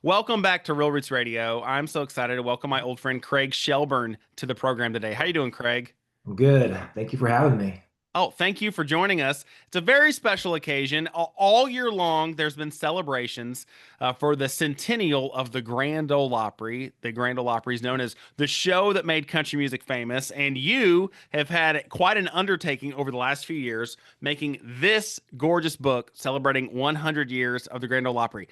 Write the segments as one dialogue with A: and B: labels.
A: Welcome back to Real Roots Radio. I'm so excited to welcome my old friend Craig Shelburne to the program today. How you doing, Craig?
B: I'm good. Thank you for having me.
A: Oh, thank you for joining us. It's a very special occasion. All year long, there's been celebrations for the centennial of the Grand Ole Opry. The Grand Ole Opry is known as the show that made country music famous, and you have had quite an undertaking over the last few years, making this gorgeous book celebrating 100 years of the Grand Ole Opry.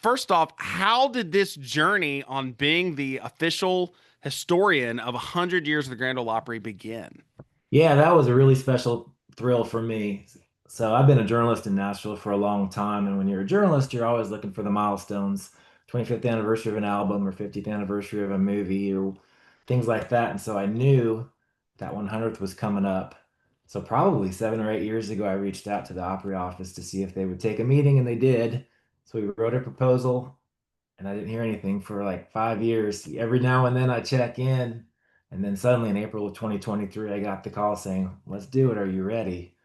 A: First off, how did this journey on being the official historian of 100 years of the Grand Ole Opry begin?
B: Yeah, that was a really special thrill for me. So I've been a journalist in Nashville for a long time, and when you're a journalist, you're always looking for the milestones, 25th anniversary of an album or 50th anniversary of a movie or things like that. And so I knew that 100th was coming up. So probably 7 or 8 years ago, I reached out to the Opry office to see if they would take a meeting, and they did. So we wrote a proposal, and I didn't hear anything for like 5 years. Every now and then I check in, and then suddenly in April of 2023, I got the call saying, "Let's do it. Are you ready?"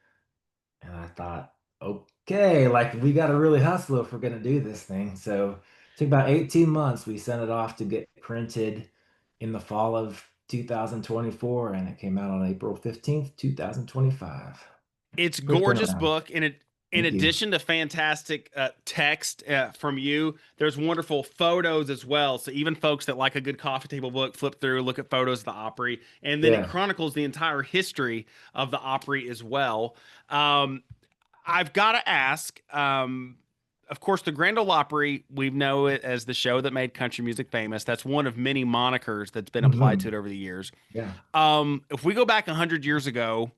B: And I thought, okay, like we got to really hustle if we're going to do this thing. So it took about 18 months. We sent it off to get printed in the fall of 2024, and it came out on April 15th, 2025.
A: It's
B: Quick
A: gorgeous
B: turnaround.
A: book, and in
B: Thank you.
A: addition to fantastic text from you, there's wonderful photos as well. So even folks that like a good coffee table book, flip through, look at photos of the Opry, and then it
B: Yeah.
A: chronicles the entire history of the Opry as well. Um, I've got to ask. Of course, the Grand Ole Opry, we know it as the show that made country music famous. That's one of many monikers that's been applied to
B: Hmm.
A: it over the years.
B: Yeah.
A: If we go back 100 years ago,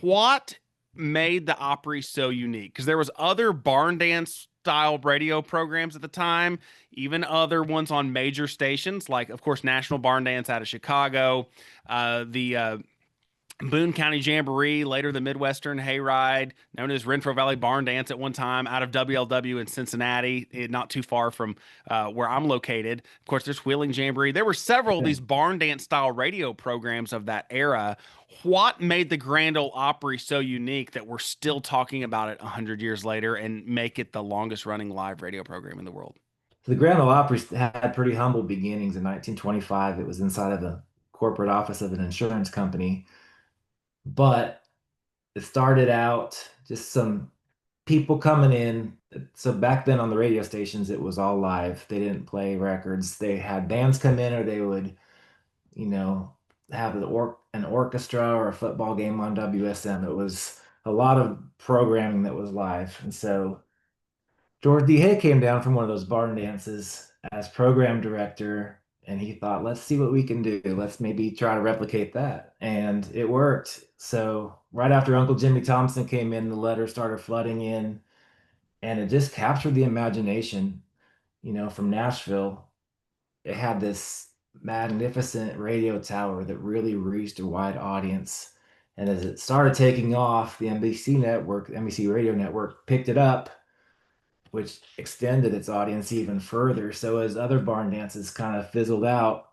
A: what made the Opry so unique? Because there was other barn dance style radio programs at the time, even other ones on major stations, like of course National Barn Dance out of Chicago, the Boone County Jamboree, later the Midwestern Hayride, known as Renfro Valley Barn Dance at one time, out of WLW in Cincinnati, not too far from where I'm located. Of course, there's Wheeling Jamboree. There were several of
B: Yeah.
A: these barn dance style radio programs of that era. What made the Grand Ole Opry so unique that we're still talking about it 100 years later and make it the longest running live radio program in the world?
B: So the Grand Ole Opry had pretty humble beginnings in 1925. It was inside of the corporate office of an insurance company, but it started out just some people coming in. So back then on the radio stations, it was all live. They didn't play records. They had bands come in, or they would, you know, have an orchestra or a football game on WSM. It was a lot of programming that was live. And so George D. Hay came down from one of those barn dances as program director, and he thought, let's see what we can do. Let's maybe try to replicate that. And it worked. So right after Uncle Jimmy Thompson came in, the letters started flooding in, and it just captured the imagination, from Nashville. It had this magnificent radio tower that really reached a wide audience. And as it started taking off, the NBC radio network picked it up, which extended its audience even further. So as other barn dances kind of fizzled out,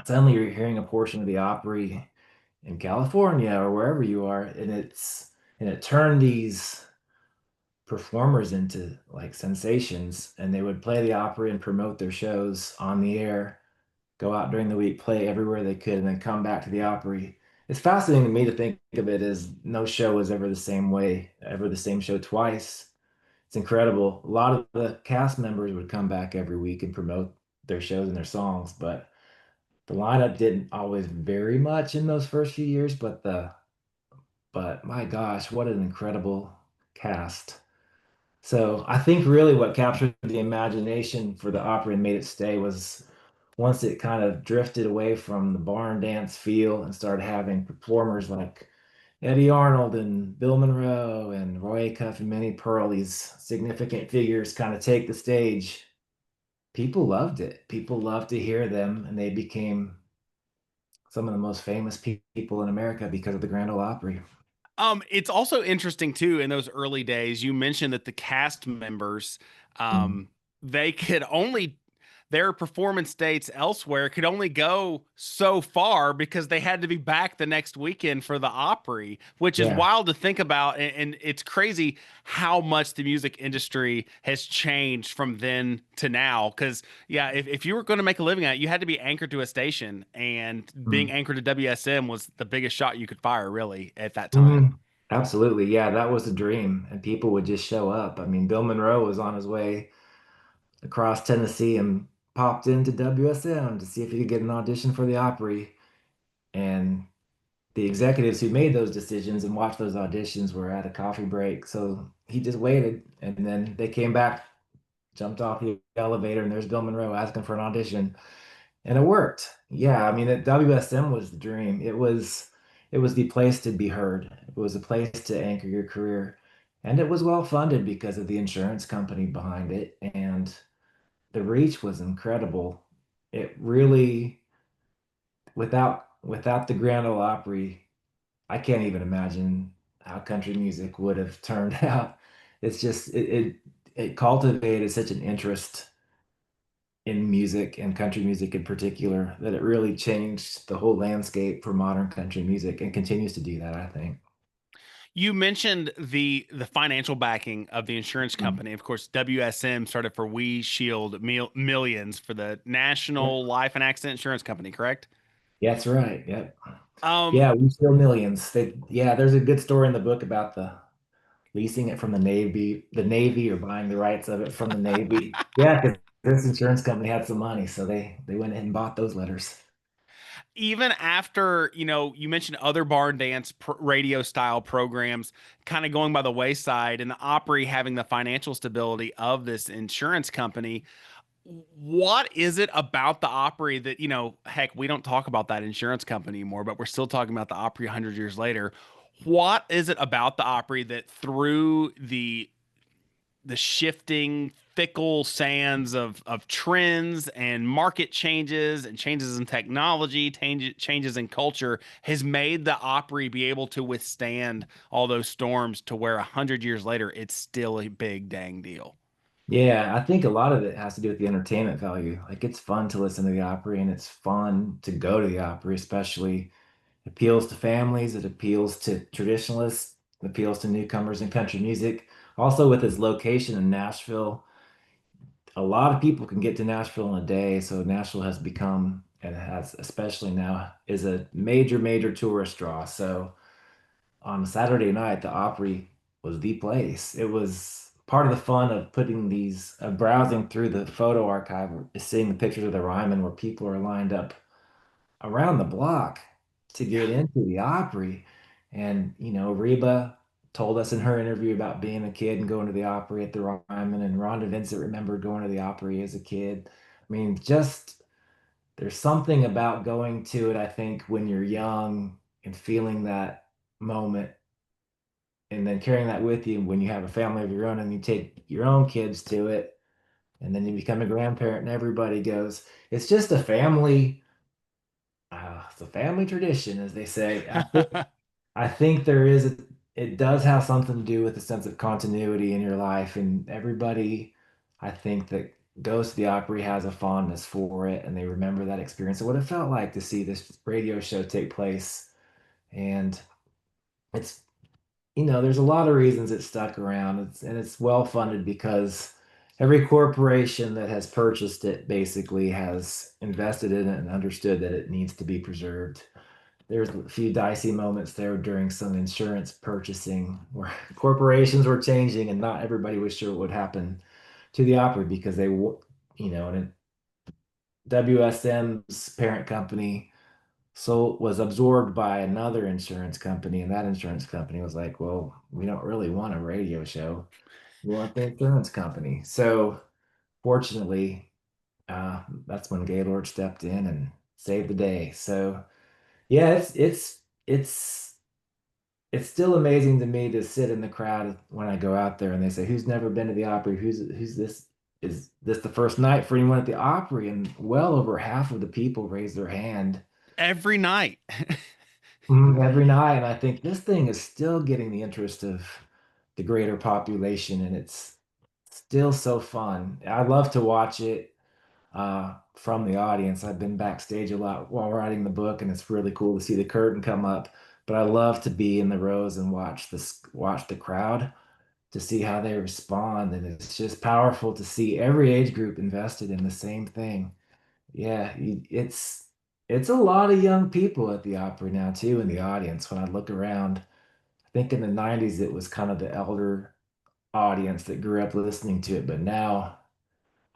B: suddenly you're hearing a portion of the Opry in California or wherever you are, and it turned these performers into like sensations, and they would play the Opry and promote their shows on the air, go out during the week, play everywhere they could, and then come back to the Opry. It's fascinating to me to think of it as no show was ever the same way, ever the same show twice. It's incredible. A lot of the cast members would come back every week and promote their shows and their songs, but the lineup didn't always vary much in those first few years, but my gosh, what an incredible cast. So I think really what captured the imagination for the opera and made it stay was once it kind of drifted away from the barn dance feel and started having performers like Eddie Arnold and Bill Monroe and Roy Acuff and Minnie Pearl, these significant figures kind of take the stage. People loved it. People loved to hear them, and they became some of the most famous people in America because of the Grand Ole Opry.
A: It's also interesting too, in those early days, you mentioned that the cast members,
B: Mm.
A: they could only their performance dates elsewhere could only go so far because they had to be back the next weekend for the Opry, which is
B: Yeah.
A: wild to think about. And it's crazy how much the music industry has changed from then to now. Because, yeah, if you were going to make a living at it, you had to be anchored to a station, and being
B: Mhm.
A: anchored to WSM was the biggest shot you could fire, really, at that time.
B: Mhm. Absolutely. Yeah, that was a dream. And people would just show up. I mean, Bill Monroe was on his way across Tennessee and popped into WSM to see if he could get an audition for the Opry. And the executives who made those decisions and watched those auditions were at a coffee break. So he just waited. And then they came back, jumped off the elevator, and there's Bill Monroe asking for an audition. And it worked. Yeah, I mean, WSM was the dream. It was the place to be heard. It was a place to anchor your career. And it was well funded because of the insurance company behind it. And the reach was incredible. It really, without the Grand Ole Opry, I can't even imagine how country music would have turned out. It's just it cultivated such an interest in music and country music in particular that it really changed the whole landscape for modern country music and continues to do that, I think.
A: You mentioned the financial backing of the insurance
B: Mm.
A: company. Of course, WSM started for We Shield Millions for the
B: Yep.
A: National Life and Accident Insurance Company, correct?
B: Yeah, that's right. Yep.
A: Um,
B: Yeah, we still millions. Yeah, there's a good story in the book about the leasing it from the Navy or buying the rights of it from the Navy. Yeah, because this insurance company had some money, so they went ahead and bought those letters.
A: Even after, you mentioned other barn dance radio style programs kind of going by the wayside and the Opry having the financial stability of this insurance company, what is it about the Opry that, heck, we don't talk about that insurance company anymore, but we're still talking about the Opry 100 years later. What is it about the Opry that through the shifting, fickle sands of trends and market changes and changes in technology, changes in culture has made the Opry be able to withstand all those storms to where 100 years later it's still a big dang deal?
B: Yeah, I think a lot of it has to do with the entertainment value. Like it's fun to listen to the Opry and it's fun to go to the Opry, especially appeals to families, it appeals to traditionalists, it appeals to newcomers in country music. Also with its location in Nashville, a lot of people can get to Nashville in a day, so Nashville has become and has especially now is a major, major tourist draw. So on Saturday night, the Opry was the place. It was part of the fun of putting browsing through the photo archive, seeing the pictures of the Ryman where people are lined up around the block to
A: Yeah.
B: get into the Opry. And, Reba told us in her interview about being a kid and going to the Opry at the Ryman, and Rhonda Vincent remembered going to the Opry as a kid. I mean, just there's something about going to it, I think, when you're young and feeling that moment and then carrying that with you when you have a family of your own and you take your own kids to it and then you become a grandparent and everybody goes. It's a family tradition, as they say. I think it does have something to do with the sense of continuity in your life, and everybody, I think that goes to the Opry has a fondness for it, and they remember that experience and what it felt like to see this radio show take place. And it's there's a lot of reasons it stuck around. And it's well funded because every corporation that has purchased it basically has invested in it and understood that it needs to be preserved. There's a few dicey moments there during some insurance purchasing where corporations were changing and not everybody was sure what would happen to the Opry because and WSM's parent company was absorbed by another insurance company, and that insurance company was like, well, we don't really want a radio show. We want the insurance company. So fortunately, that's when Gaylord stepped in and saved the day. So yeah, it's still amazing to me to sit in the crowd when I go out there and they say, "Who's never been to the Opry? Who's this? Is this the first night for anyone at the Opry?" And well over half of the people raise their hand
A: Every night.
B: every night. And I think this thing is still getting the interest of the greater population, and it's still so fun. I love to watch it. from the audience. I've been backstage a lot while writing the book, and it's really cool to see the curtain come up. But I love to be in the rows and watch the crowd to see how they respond. And it's just powerful to see every age group invested in the same thing. Yeah, it's a lot of young people at the Opry now too in the audience. When I look around, I think in the 90s it was kind of the elder audience that grew up listening to it, but now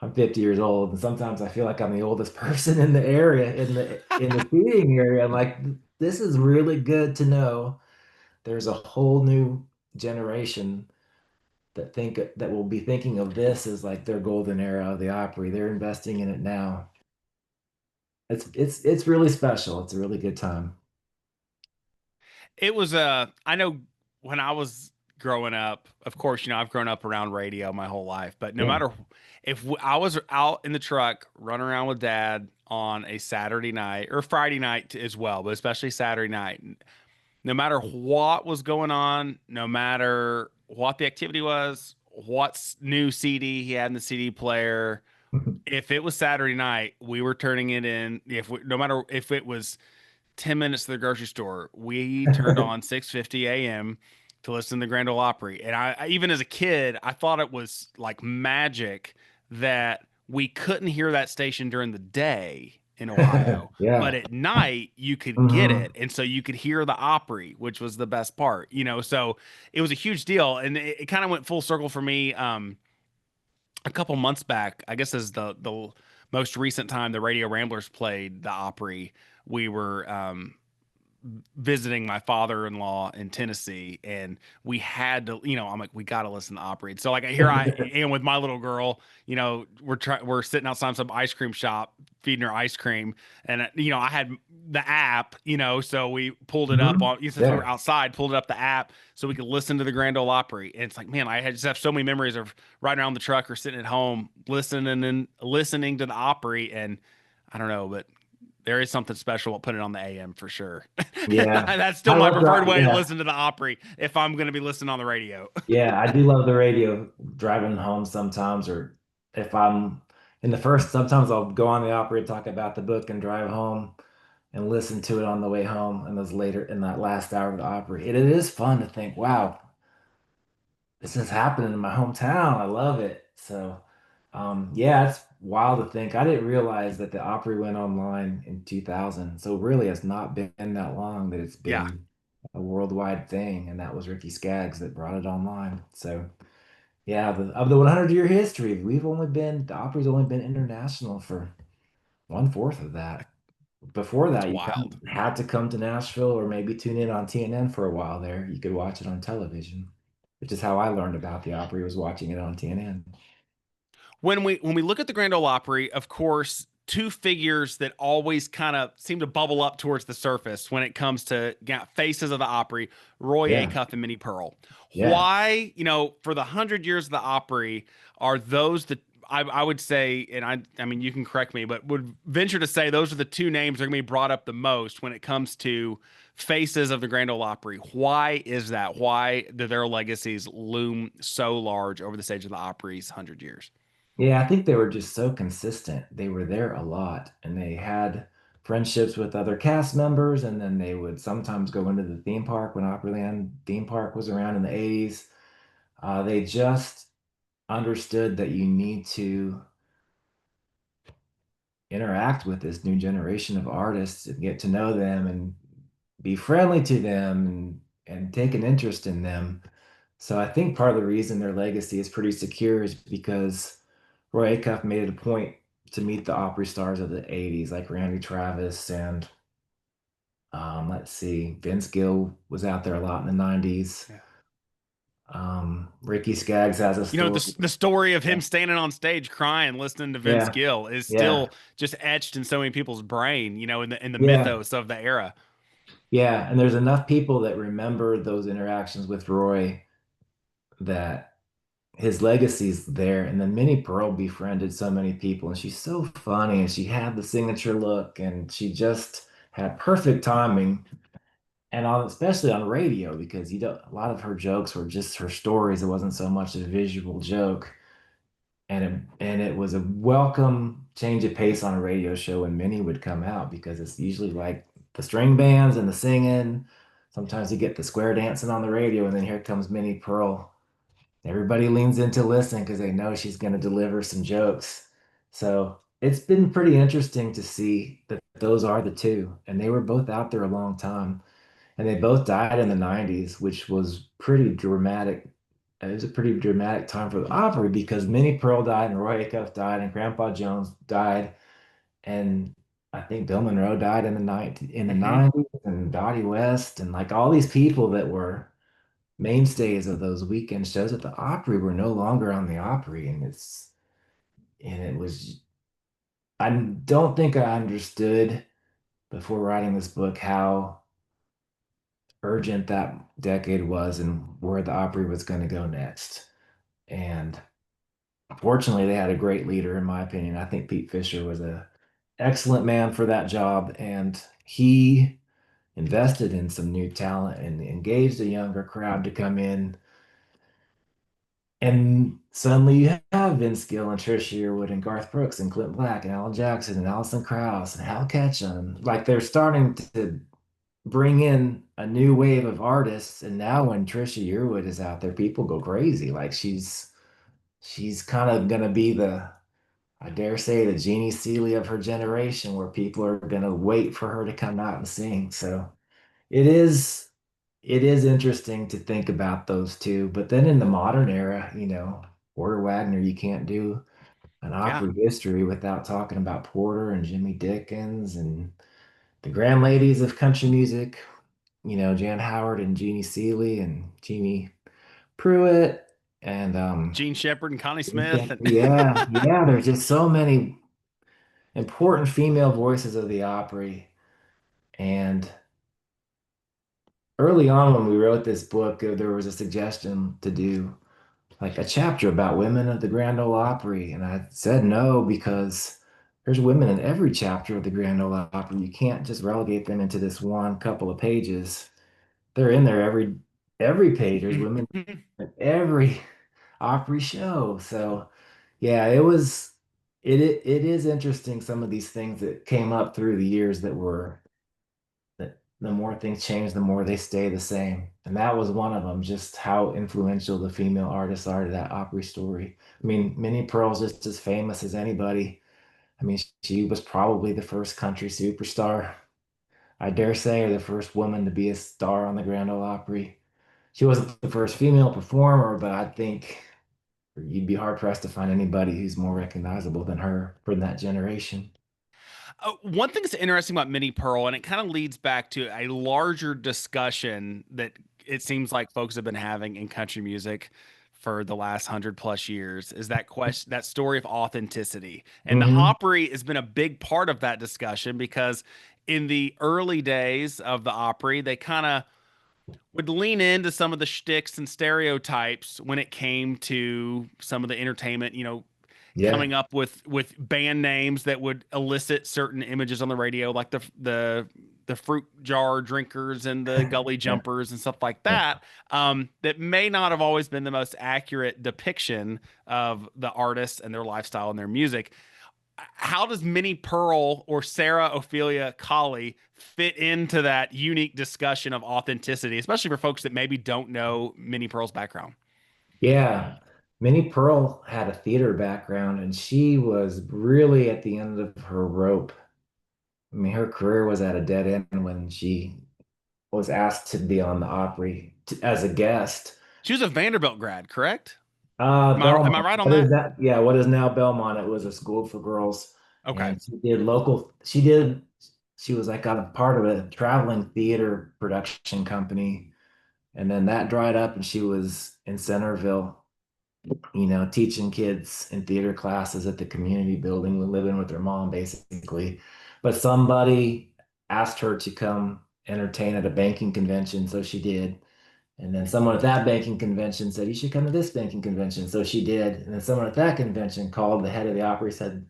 B: I'm 50 years old, and sometimes I feel like I'm the oldest person in the area, in the seating area. I'm like, this is really good to know. There's a whole new generation that will be thinking of this as like their golden era of the Opry. They're investing in it now. It's really special. It's a really good time.
A: It was I know when I was growing up, of course, I've grown up around radio my whole life, but no
B: Yeah.
A: matter if I was out in the truck running around with dad on a Saturday night or Friday night as well, but especially Saturday night, no matter what was going on, no matter what the activity was, what's new CD he had in the CD player, if it was Saturday night, we were turning it in. No matter if it was 10 minutes to the grocery store, we turned on 6:50 a.m. to listen to the Grand Ole Opry. And even as a kid, I thought it was like magic that we couldn't hear that station during the day in Ohio, but
B: Yeah.
A: at night you could get
B: Hmm.
A: it. And so you could hear the Opry, which was the best part. So it was a huge deal. And it kind of went full circle for me. A couple months back, I guess is the most recent time the Radio Ramblers played the Opry. We were visiting my father-in-law in Tennessee, and we had to, I'm like, we got to listen to Opry. So like here I am with my little girl, we're sitting outside some ice cream shop feeding her ice cream, and I had the app, so we pulled it up
B: Hmm.
A: on since we were
B: Yeah.
A: outside, pulled up the app so we could listen to the Grand Ole Opry. And it's like, man, just have so many memories of riding around the truck or sitting at home listening to the Opry, and I don't know, but there is something special about putting it on the AM for sure.
B: Yeah.
A: That's still
B: I
A: my
B: love
A: preferred way to
B: yeah.
A: listen to the Opry if I'm going to be listening on the radio.
B: Yeah, I do love the radio driving home sometimes, or if I'm in the first, sometimes I'll go on the Opry and talk about the book and drive home and listen to it on the way home and those later in that last hour of the Opry. It is fun to think, wow, this is happening in my hometown. I love it. So, yeah, it's wild to think. I didn't realize that the Opry went online in 2000. So really, it's not been that long that it's
A: Yeah.
B: been a worldwide thing, and that was Ricky Skaggs that brought it online. So, yeah, of the 100-year history, the Opry's only been international for one-fourth of that. Before
A: That's
B: that, you kind
A: wild.
B: of had to come to Nashville or maybe tune in on TNN for a while there. You could watch it on television, which is how I learned about the Opry, was watching it on TNN.
A: When we look at the Grand Ole Opry, of course, two figures that always kind of seem to bubble up towards the surface when it comes to faces of the Opry, Roy
B: Yeah,
A: Acuff and Minnie Pearl.
B: yeah.
A: Why, for the 100 years of the Opry, are those the I would say, and I mean you can correct me, but would venture to say those are the two names that are going to be brought up the most when it comes to faces of the Grand Ole Opry. Why is that? Why do their legacies loom so large over the stage of the Opry's 100 years?
B: Yeah, I think they were just so consistent. They were there a lot and they had friendships with other cast members, and then they would sometimes go into the theme park when Opryland theme park was around in the 80s. They just understood that you need to interact with this new generation of artists and get to know them and be friendly to them and take an interest in them. So I think part of the reason their legacy is pretty secure is because Roy Acuff made it a point to meet the Opry stars of the 80s, like Randy Travis and let's see, Vince Gill was out there a lot in the 90s.
A: Yeah.
B: Ricky Skaggs has a story.
A: The story of
B: Yeah,
A: him standing on stage crying, listening to Vince
B: yeah,
A: Gill is
B: yeah,
A: still just etched in so many people's brain, in the
B: yeah.
A: mythos of the era.
B: Yeah, and there's enough people that remember those interactions with Roy that his legacy's there. And then Minnie Pearl befriended so many people, and she's so funny, and she had the signature look, and she just had perfect timing. And especially on radio, because a lot of her jokes were just her stories. It wasn't so much a visual joke. and it was a welcome change of pace on a radio show when Minnie would come out because it's usually like the string bands and the singing. Sometimes you get the square dancing on the radio, and then here comes Minnie Pearl. Everybody leans in to listen because they know she's going to deliver some jokes. So it's been pretty interesting to see that those are the two, and they were both out there a long time, and they both died in the 90s, which was pretty dramatic. It was a pretty dramatic time for the Opry because Minnie Pearl died and Roy Acuff died and Grandpa Jones died and I think Bill Monroe died in the
A: Hmm.
B: 90s and Dottie West and like all these people that were mainstays of those weekend shows at the Opry were no longer on the Opry and it was I don't think I understood before writing this book how urgent that decade was and where the Opry was going to go next. And fortunately, they had a great leader, in my opinion. I think Pete Fisher was a excellent man for that job, and he invested in some new talent and engaged a younger crowd to come in. And suddenly you have Vince Gill and Trish Yearwood and Garth Brooks and Clint Black and Alan Jackson and Alison Krauss and Hal Ketchum. Like they're starting to bring in a new wave of artists. And now when Trisha Yearwood is out there, people go crazy. Like she's kind of gonna be the I dare say the Jeannie Seeley of her generation, where people are gonna wait for her to come out and sing. So it is it is interesting to think about those two. But then in the modern era, Porter Wagner, you can't do an
A: Yeah.
B: opera history without talking about Porter and Jimmy Dickens and the grand ladies of country music, Jan Howard and Jeannie Seeley and Jeannie Pruitt and
A: Gene Shepard and Connie Smith. And
B: yeah, there's just so many important female voices of the Opry. And early on, when we wrote this book, there was a suggestion to do like a chapter about women of the Grand Ole Opry. And I said no because there's women in every chapter of the Grand Ole Opry. You can't just relegate them into this one couple of pages. They're in there every page. There's women in every Opry show. So yeah, it is interesting some of these things that came up through the years that the more things change, the more they stay the same. And that was one of them, just how influential the female artists are to that Opry story. I mean, Minnie Pearl's just as famous as anybody. I mean, she was probably the first country superstar, I dare say, or the first woman to be a star on the Grand Ole Opry. She wasn't the first female performer, but I think you'd be hard pressed to find anybody who's more recognizable than her from that generation.
A: One thing that's interesting about Minnie Pearl, and it kind of leads back to a larger discussion that it seems like folks have been having in country music for the last 100 plus years, is that question, that story of authenticity. And the
B: Hmm.
A: Opry has been a big part of that discussion because in the early days of the Opry, they kind of would lean into some of the shticks and stereotypes when it came to some of the entertainment,
B: Yeah.
A: coming up with band names that would elicit certain images on the radio, like the fruit jar drinkers and the gully
B: Yeah.
A: jumpers and stuff like
B: Yeah.
A: that. That may not have always been the most accurate depiction of the artists and their lifestyle and their music. How does Minnie Pearl or Sarah Ophelia Colley fit into that unique discussion of authenticity, especially for folks that maybe don't know Minnie Pearl's background?
B: Yeah. Minnie Pearl had a theater background and she was really at the end of her rope. I mean, her career was at a dead end when she was asked to be on the Opry as a guest.
A: She was a Vanderbilt grad, correct? Am I
B: Belmont.
A: right on
B: What is
A: that?
B: that? Yeah, what is now Belmont? It was a school for girls.
A: Okay.
B: And she was like on a part of a traveling theater production company. And then that dried up and she was in Centerville, teaching kids in theater classes at the community building, living with her mom basically. But somebody asked her to come entertain at a banking convention, so she did. And then someone at that banking convention said, "You should come to this banking convention." So she did. And then someone at that convention called the head of the Opry, said,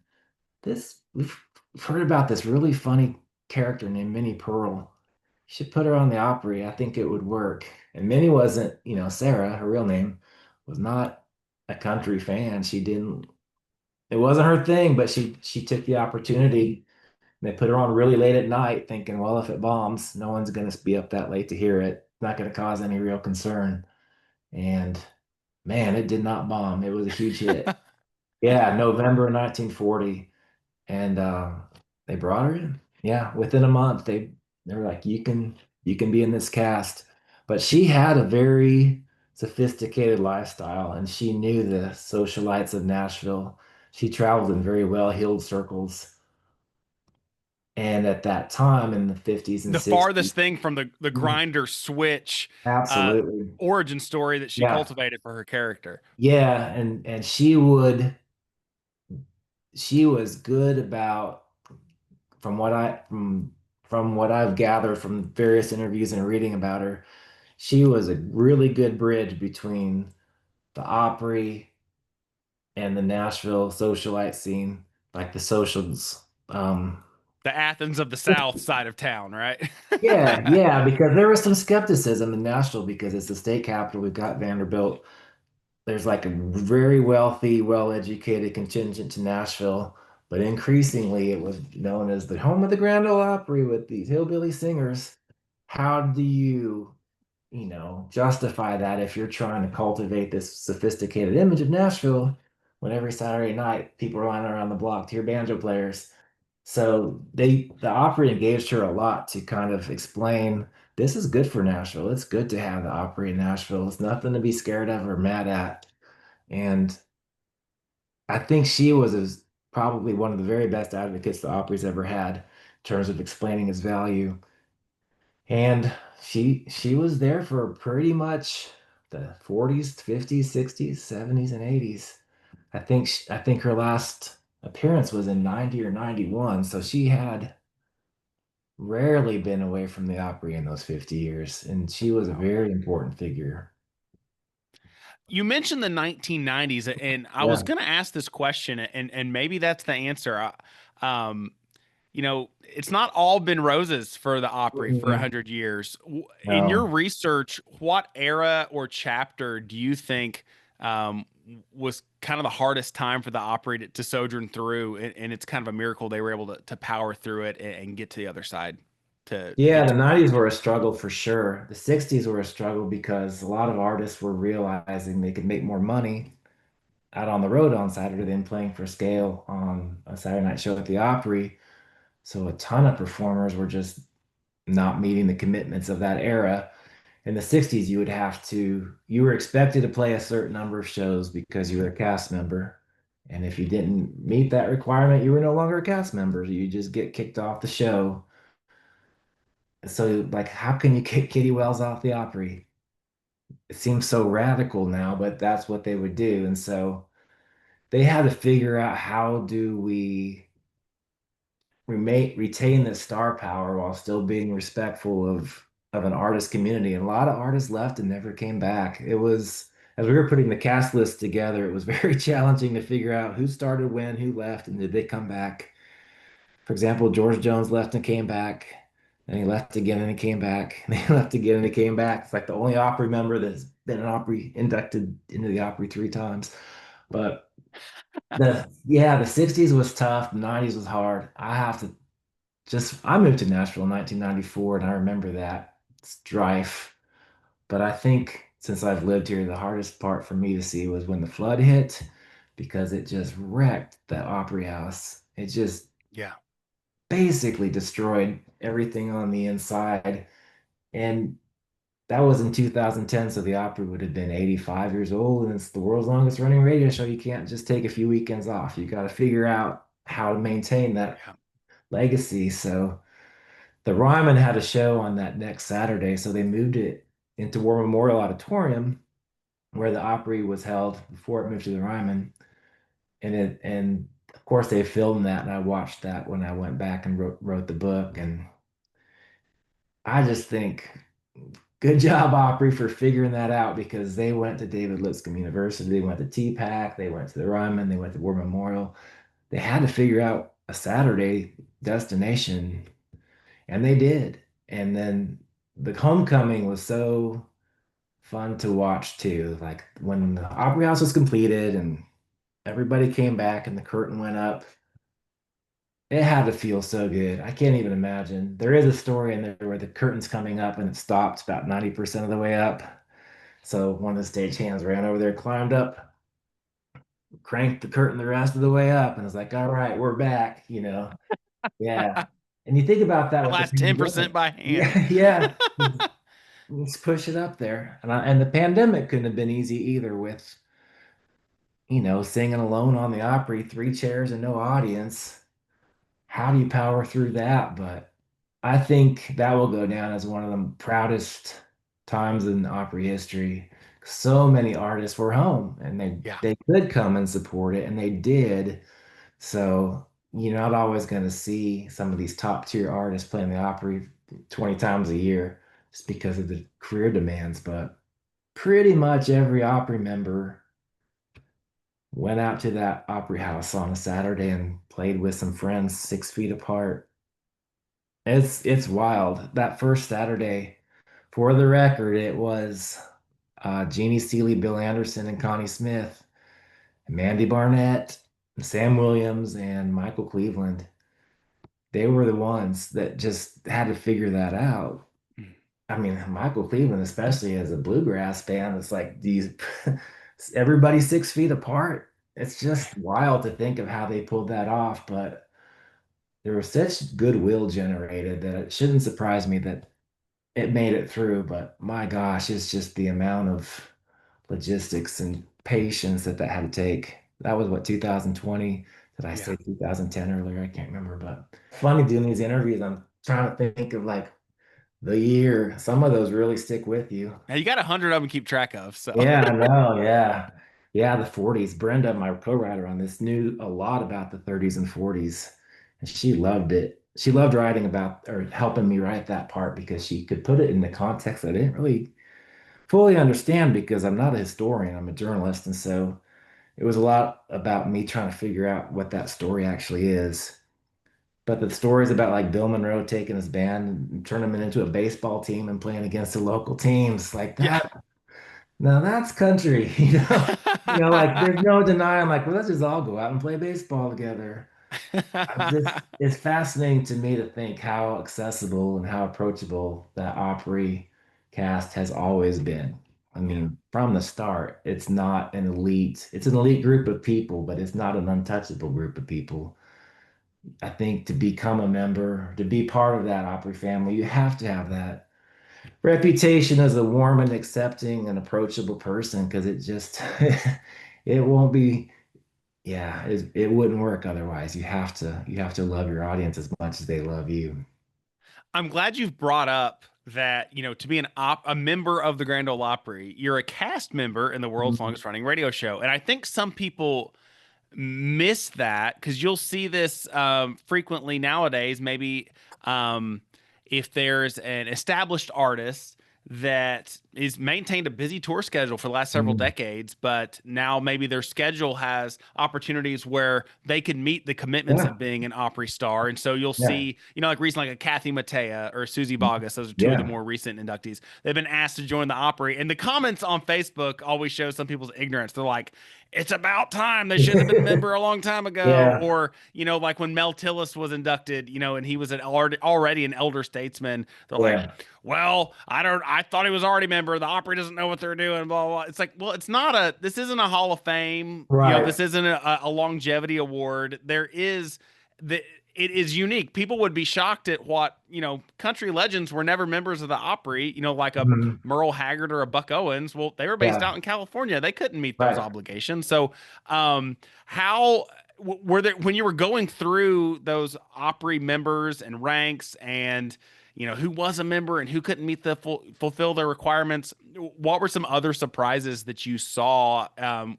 B: we've heard about this really funny character named Minnie Pearl. You should put her on the Opry. I think it would work. And Minnie wasn't, Sarah, her real name, was not a country fan. She didn't. it wasn't her thing, but she took the opportunity. They put her on really late at night, thinking, well, if it bombs, no one's going to be up that late to hear it. It's not going to cause any real concern. And man, it did not bomb. It was a huge hit. Yeah, November 1940, and they brought her in. Yeah, within a month, they were like, you can be in this cast. But she had a very sophisticated lifestyle, and she knew the socialites of Nashville. She traveled in very well-heeled circles. And at that time in the 50s and
A: The
B: 60s,
A: farthest thing from the grinder switch uh,
B: absolutely.
A: origin story that she
B: Yeah.
A: cultivated for her character.
B: Yeah, and she was good about from what I've gathered from various interviews and reading about her, she was a really good bridge between the Opry and the Nashville socialite scene, like the socials.
A: The Athens of the South side of town, right?
B: Yeah, yeah, because there was some skepticism in Nashville because it's the state capital. We've got Vanderbilt. There's like a very wealthy, well-educated contingent to Nashville, but increasingly it was known as the home of the Grand Ole Opry with these hillbilly singers. How do justify that if you're trying to cultivate this sophisticated image of Nashville when every Saturday night people are lining around the block to hear banjo players? So the Opry engaged her a lot to kind of explain this is good for Nashville. It's good to have the Opry in Nashville. It's nothing to be scared of or mad at. And I think she was probably one of the very best advocates the Opry's ever had in terms of explaining its value. And she was there for pretty much the 40s, 50s, 60s, 70s, and 80s. I think her last appearance was in 90 or 91, so she had rarely been away from the Opry in those 50 years, and she was a
A: Wow.
B: very important figure.
A: You mentioned the 1990s, and I was
B: Yeah.
A: going to ask this question, and maybe that's the answer. It's not all been roses for the Opry for
B: Mhm.
A: 100 years. In your
B: No.
A: research, what era or chapter do you think was kind of the hardest time for the Opry to sojourn through? And it's kind of a miracle they were able to power through it and get to the other side to
B: Yeah,
A: get
B: the
A: to.
B: 90s were a struggle for sure. The 60s were a struggle because a lot of artists were realizing they could make more money out on the road on Saturday than playing for scale on a Saturday night show at the Opry. So a ton of performers were just not meeting the commitments of that era. In the 60s, you were expected to play a certain number of shows because you were a cast member. And if you didn't meet that requirement, you were no longer a cast member. You just get kicked off the show. So, like, how can you kick Kitty Wells off the Opry? It seems so radical now, but that's what they would do. And so they had to figure out how do we retain the star power while still being respectful of an artist community. And a lot of artists left and never came back. It was as we were putting the cast list together, it was very challenging to figure out who started when, who left, and did they come back. For example, George Jones left and came back, and he left again and he came back, and he left again and he came back. It's like the only Opry member that's been an Opry inducted into the Opry 3 times. But the 60s was tough, the 90s was hard. I moved to Nashville in 1994 and I remember that strife. But I think since I've lived here, the hardest part for me to see was when the flood hit because it just wrecked that Opry House. It just
A: Yeah.
B: basically destroyed everything on the inside. And that was in 2010, so the Opry would have been 85 years old, and it's the world's longest running radio show. You can't just take a few weekends off. You got to figure out how to maintain that
A: Yeah.
B: legacy. So the Ryman had a show on that next Saturday, so they moved it into War Memorial Auditorium where the Opry was held before it moved to the Ryman. And of course they filmed that, and I watched that when I went back and wrote the book. And I just think good job, Opry, for figuring that out because they went to David Lipscomb University, they went to TPAC, they went to the Ryman, they went to War Memorial. They had to figure out a Saturday destination, and they did. And then the homecoming was so fun to watch too. Like when the Opry House was completed and everybody came back and the curtain went up. It had to feel so good. I can't even imagine. There is a story in there where the curtain's coming up and it stopped about 90% of the way up. So one of the stagehands ran over there, climbed up, cranked the curtain the rest of the way up, and was like, all right, we're back, you know. Yeah. And you think about that
A: The
B: with the
A: last 10%
B: pandemic.
A: by hand.
B: Yeah, yeah. Let's push it up there. And the pandemic couldn't have been easy either with, singing alone on the Opry, three chairs and no audience. How do you power through that? But I think that will go down as one of the proudest times in Opry history. So many artists were home and they
A: Yeah.
B: they could come and support it, and they did. So you're not always going to see some of these top tier artists playing the Opry 20 times a year just because of the career demands. But pretty much every Opry member went out to that Opry house on a Saturday and played with some friends 6 feet apart. It's wild. That first Saturday, for the record, it was Jeannie Seeley, Bill Anderson, and Connie Smith, Mandy Barnett, Sam Williams, and Michael Cleveland. They were the ones that just had to figure that out. I mean, Michael Cleveland, especially as a bluegrass band, it's like these everybody 6 feet apart. It's just wild to think of how they pulled that off, but there was such goodwill generated that it shouldn't surprise me that it made it through. But my gosh, it's just the amount of logistics and patience that had to take. That was what, 2020? Did I
A: Yeah.
B: say 2010 earlier? I can't remember, but funny doing these interviews. I'm trying to think of like the year. Some of those really stick with you.
A: Now you got 100 of them to keep track of. So,
B: Yeah, I know. Yeah. Yeah, the 40s. Brenda, my co-writer on this, knew a lot about the 30s and 40s, and she loved it. She loved writing about or helping me write that part because she could put it in the context I didn't really fully understand because I'm not a historian, I'm a journalist. And so it was a lot about me trying to figure out what that story actually is. But the stories about like Bill Monroe taking his band and turning them into a baseball team and playing against the local teams, like
A: yeah.
B: that. Now that's country, like there's no denying, like, well, let's just all go out and play baseball together. It's fascinating to me to think how accessible and how approachable that Opry cast has always been. I
A: Yeah.
B: mean, from the start, it's an elite group of people, but it's not an untouchable group of people. I think to become a member, to be part of that Opry family, you have to have that reputation as a warm and accepting and approachable person because it just it won't be yeah, it wouldn't work otherwise. You have to love your audience as much as they love you.
A: I'm glad you've brought up that, to be a member of the Grand Ole Opry, you're a cast member in the world's
B: Mhm.
A: longest running radio show. And I think some people miss that because you'll see this frequently nowadays. Maybe if there's an established artist that is maintained a busy tour schedule for the last several
B: Mhm.
A: decades, but now maybe their schedule has opportunities where they can meet the commitments
B: Yeah,
A: of being an Opry star. And so you'll
B: yeah,
A: see, like recently, like a Kathy Mattea or Susie Boggess, those are two of the
B: yeah,
A: more recent inductees. They've been asked to join the Opry. And the comments on Facebook always show some people's ignorance. They're like, it's about time. They should have been a member a long time ago.
B: yeah,
A: Or, like when Mel Tillis was inducted, and he was already an elder statesman. They're like,
B: yeah.
A: well, I thought he was already a member. The Opry doesn't know what they're doing, blah, blah, blah. It's like, well, this isn't a Hall of Fame.
B: Right.
A: This isn't a longevity award. The, it is unique. People would be shocked at what, country legends were never members of the Opry, like a
B: Mhm.
A: Merle Haggard or a Buck Owens. Well, they were based
B: Yeah,
A: out in California. They couldn't meet those
B: right.
A: obligations. So, how were there when you were going through those Opry members and ranks and who was a member and who couldn't meet the fulfill their requirements? What were some other surprises that you saw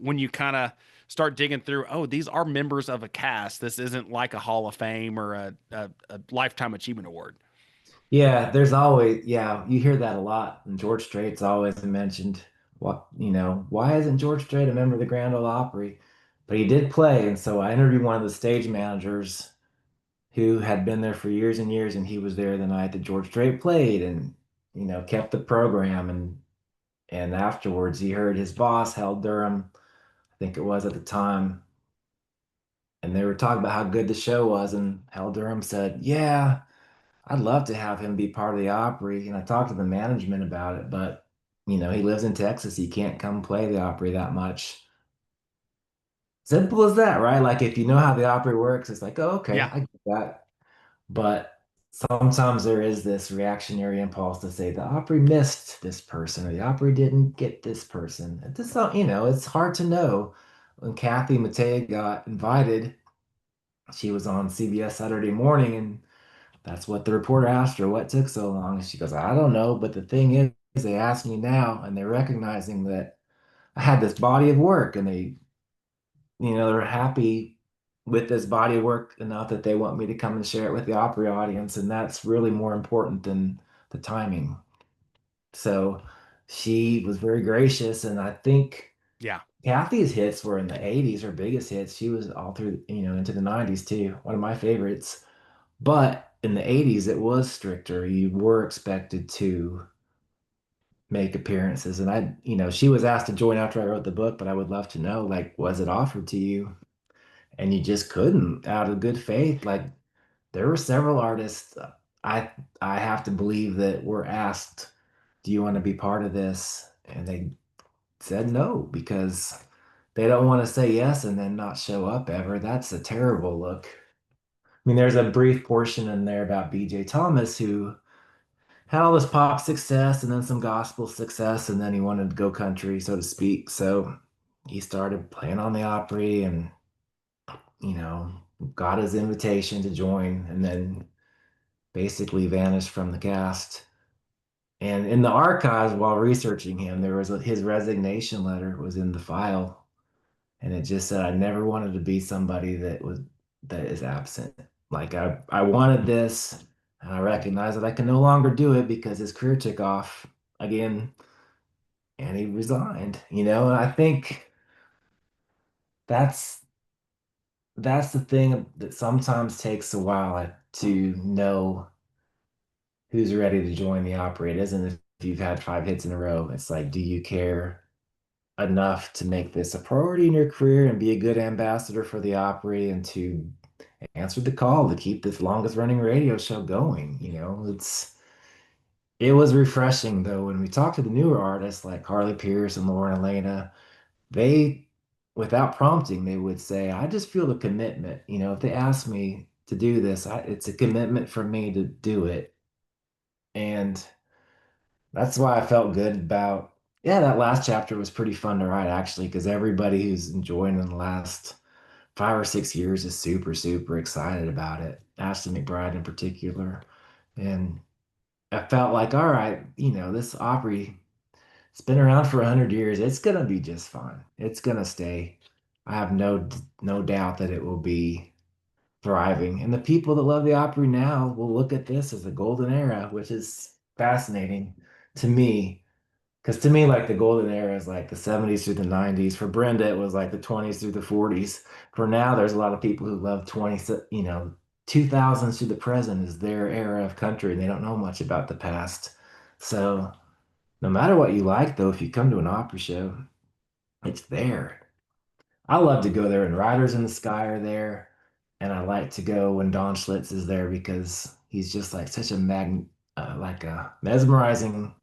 A: when you kind of start digging through? Oh, these are members of a cast. This isn't like a Hall of Fame or a Lifetime Achievement Award.
B: Yeah, there's always, yeah, you hear that a lot. And George Strait's always mentioned why isn't George Strait a member of the Grand Ole Opry? But he did play, and so I interviewed one of the stage managers who had been there for years and years, and he was there the night that George Strait played and kept the program. And afterwards he heard his boss, Hal Durham, I think it was at the time. and they were talking about how good the show was, and Hal Durham said, "Yeah, I'd love to have him be part of the Opry." And I talked to the management about it, but he lives in Texas. He can't come play the Opry that much. Simple as that, right? Like if you know how the Opry works, it's like, oh, okay,
A: Yeah.
B: I get that. But sometimes there is this reactionary impulse to say the Opry missed this person or the Opry didn't get this person. It just it's hard to know. When Kathy Mattea got invited, she was on CBS Saturday Morning, and that's what the reporter asked her, what took so long? And she goes, I don't know. But the thing is, they asked me now, and they're recognizing that I had this body of work, and they're happy with this body of work enough that they want me to come and share it with the Opry audience. And that's really more important than the timing. So she was very gracious. And I think
A: Yeah.
B: Kathy's hits were in the 80s, her biggest hits. She was all through, into the 90s too. One of my favorites. But in the 80s, it was stricter. You were expected to make appearances. And she was asked to join after I wrote the book, but I would love to know, like, was it offered to you? And you just couldn't out of good faith. Like there were several artists I I have to believe that were asked, "Do you want to be part of this?" And they said no because they don't want to say yes and then not show up ever. That's a terrible look. I mean, there's a brief portion in there about BJ Thomas who had all this pop success and then some gospel success, and then he wanted to go country, so to speak. So he started playing on the Opry and you know, got his invitation to join and then basically vanished from the cast. And in the archives, while researching him, his resignation letter was in the file, and it just said, "I never wanted to be somebody that is absent. Like I wanted this, and I recognize that I can no longer do it because his career took off again, and he resigned. And I think that's that's the thing that sometimes takes a while to know who's ready to join the Opry. It isn't if you've had 5 hits in a row. It's like, do you care enough to make this a priority in your career and be a good ambassador for the Opry and to answer the call to keep this longest running radio show going? It was refreshing though when we talked to the newer artists like Harley Pierce and Lauren Elena. They, without prompting, they would say, I just feel the commitment. If they ask me to do this, it's a commitment for me to do it. And that's why I felt good about, yeah, that last chapter was pretty fun to write actually, because everybody who's enjoying in the last 5 or 6 years is super, super excited about it. Ashley McBride in particular. And I felt like, all right, this Opry, it's been around for 100 years. It's gonna be just fine. It's gonna stay. I have no doubt that it will be thriving. And the people that love the Opry now will look at this as a golden era, which is fascinating to me. Because to me, like the golden era is like the 70s through the 90s. For Brenda, it was like the 20s through the 40s. For now, there's a lot of people who love 2000s through the present is their era of country, and they don't know much about the past. So no matter what you like, though, if you come to an opera show, it's there. I love to go there, and Riders in the Sky are there. And I like to go when Don Schlitz is there because he's just like such a like a mesmerizing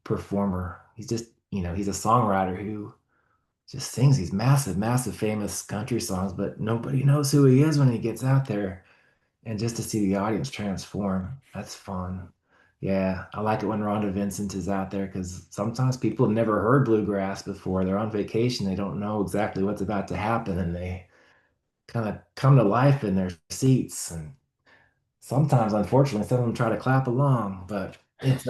B: performer. He's a songwriter who just sings these massive, massive, famous country songs, but nobody knows who he is when he gets out there. And just to see the audience transform, that's fun. Yeah, I like it when Rhonda Vincent is out there because sometimes people have never heard bluegrass before. They're on vacation, they don't know exactly what's about to happen, and they kind of come to life in their seats. And sometimes, unfortunately, some of them try to clap along, but it's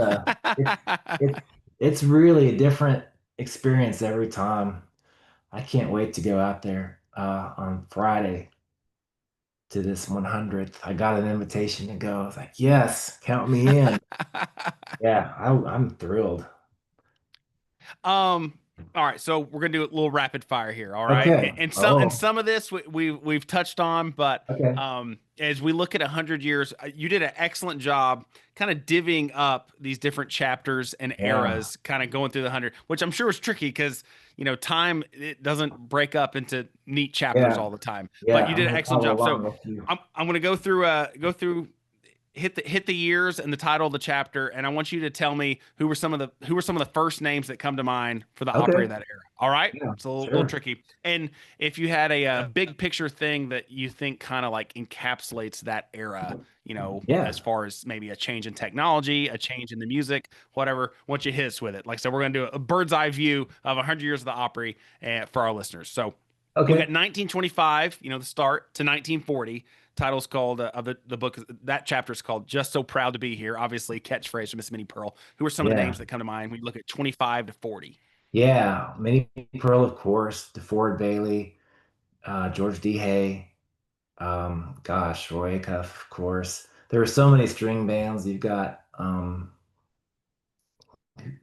B: it's it's really a different experience every time. I can't wait to go out there on Friday to this 100th. I got an invitation to go. I was like, yes, count me in. Yeah, I'm thrilled.
A: All right, so we're gonna do a little rapid fire here. All right,
B: Okay.
A: and
B: Oh,
A: some of this we've touched on, but
B: okay.
A: as we look at 100 years, you did an excellent job kind of divvying up these different chapters and
B: Yeah.
A: eras, kind of going through the 100, which I'm sure was tricky because time it doesn't break up into neat chapters
B: Yeah.
A: all the time. But
B: Yeah.
A: you
B: I'm
A: did an
B: gonna
A: excellent
B: follow
A: job. So
B: along with you.
A: I'm gonna go through hit the years and the title of the chapter, and I want you to tell me who were some of the first names that come to mind for the Opry of
B: Okay.
A: that era. All right,
B: Yeah.
A: it's a little
B: Sure.
A: tricky. And if you had a big picture thing that you think kind of like encapsulates that era, as
B: Yeah.
A: far as maybe a change in technology, a change in the music, whatever, once you hit us with it. Like so, we're gonna do a bird's eye view of 100 years of the Opry for our listeners. So we got
B: Okay.
A: 1925, the start to 1940. Title's called of the book. That chapter is called "Just So Proud to Be Here." Obviously, catchphrase from Miss Minnie Pearl. Who are some of the names
B: Yeah.
A: that come to mind when you look at 25 to 40?
B: Yeah. Minnie Pearl, of course, DeFord Bailey, George D. Hay, gosh, Roy Acuff, of course. There were so many string bands. You've got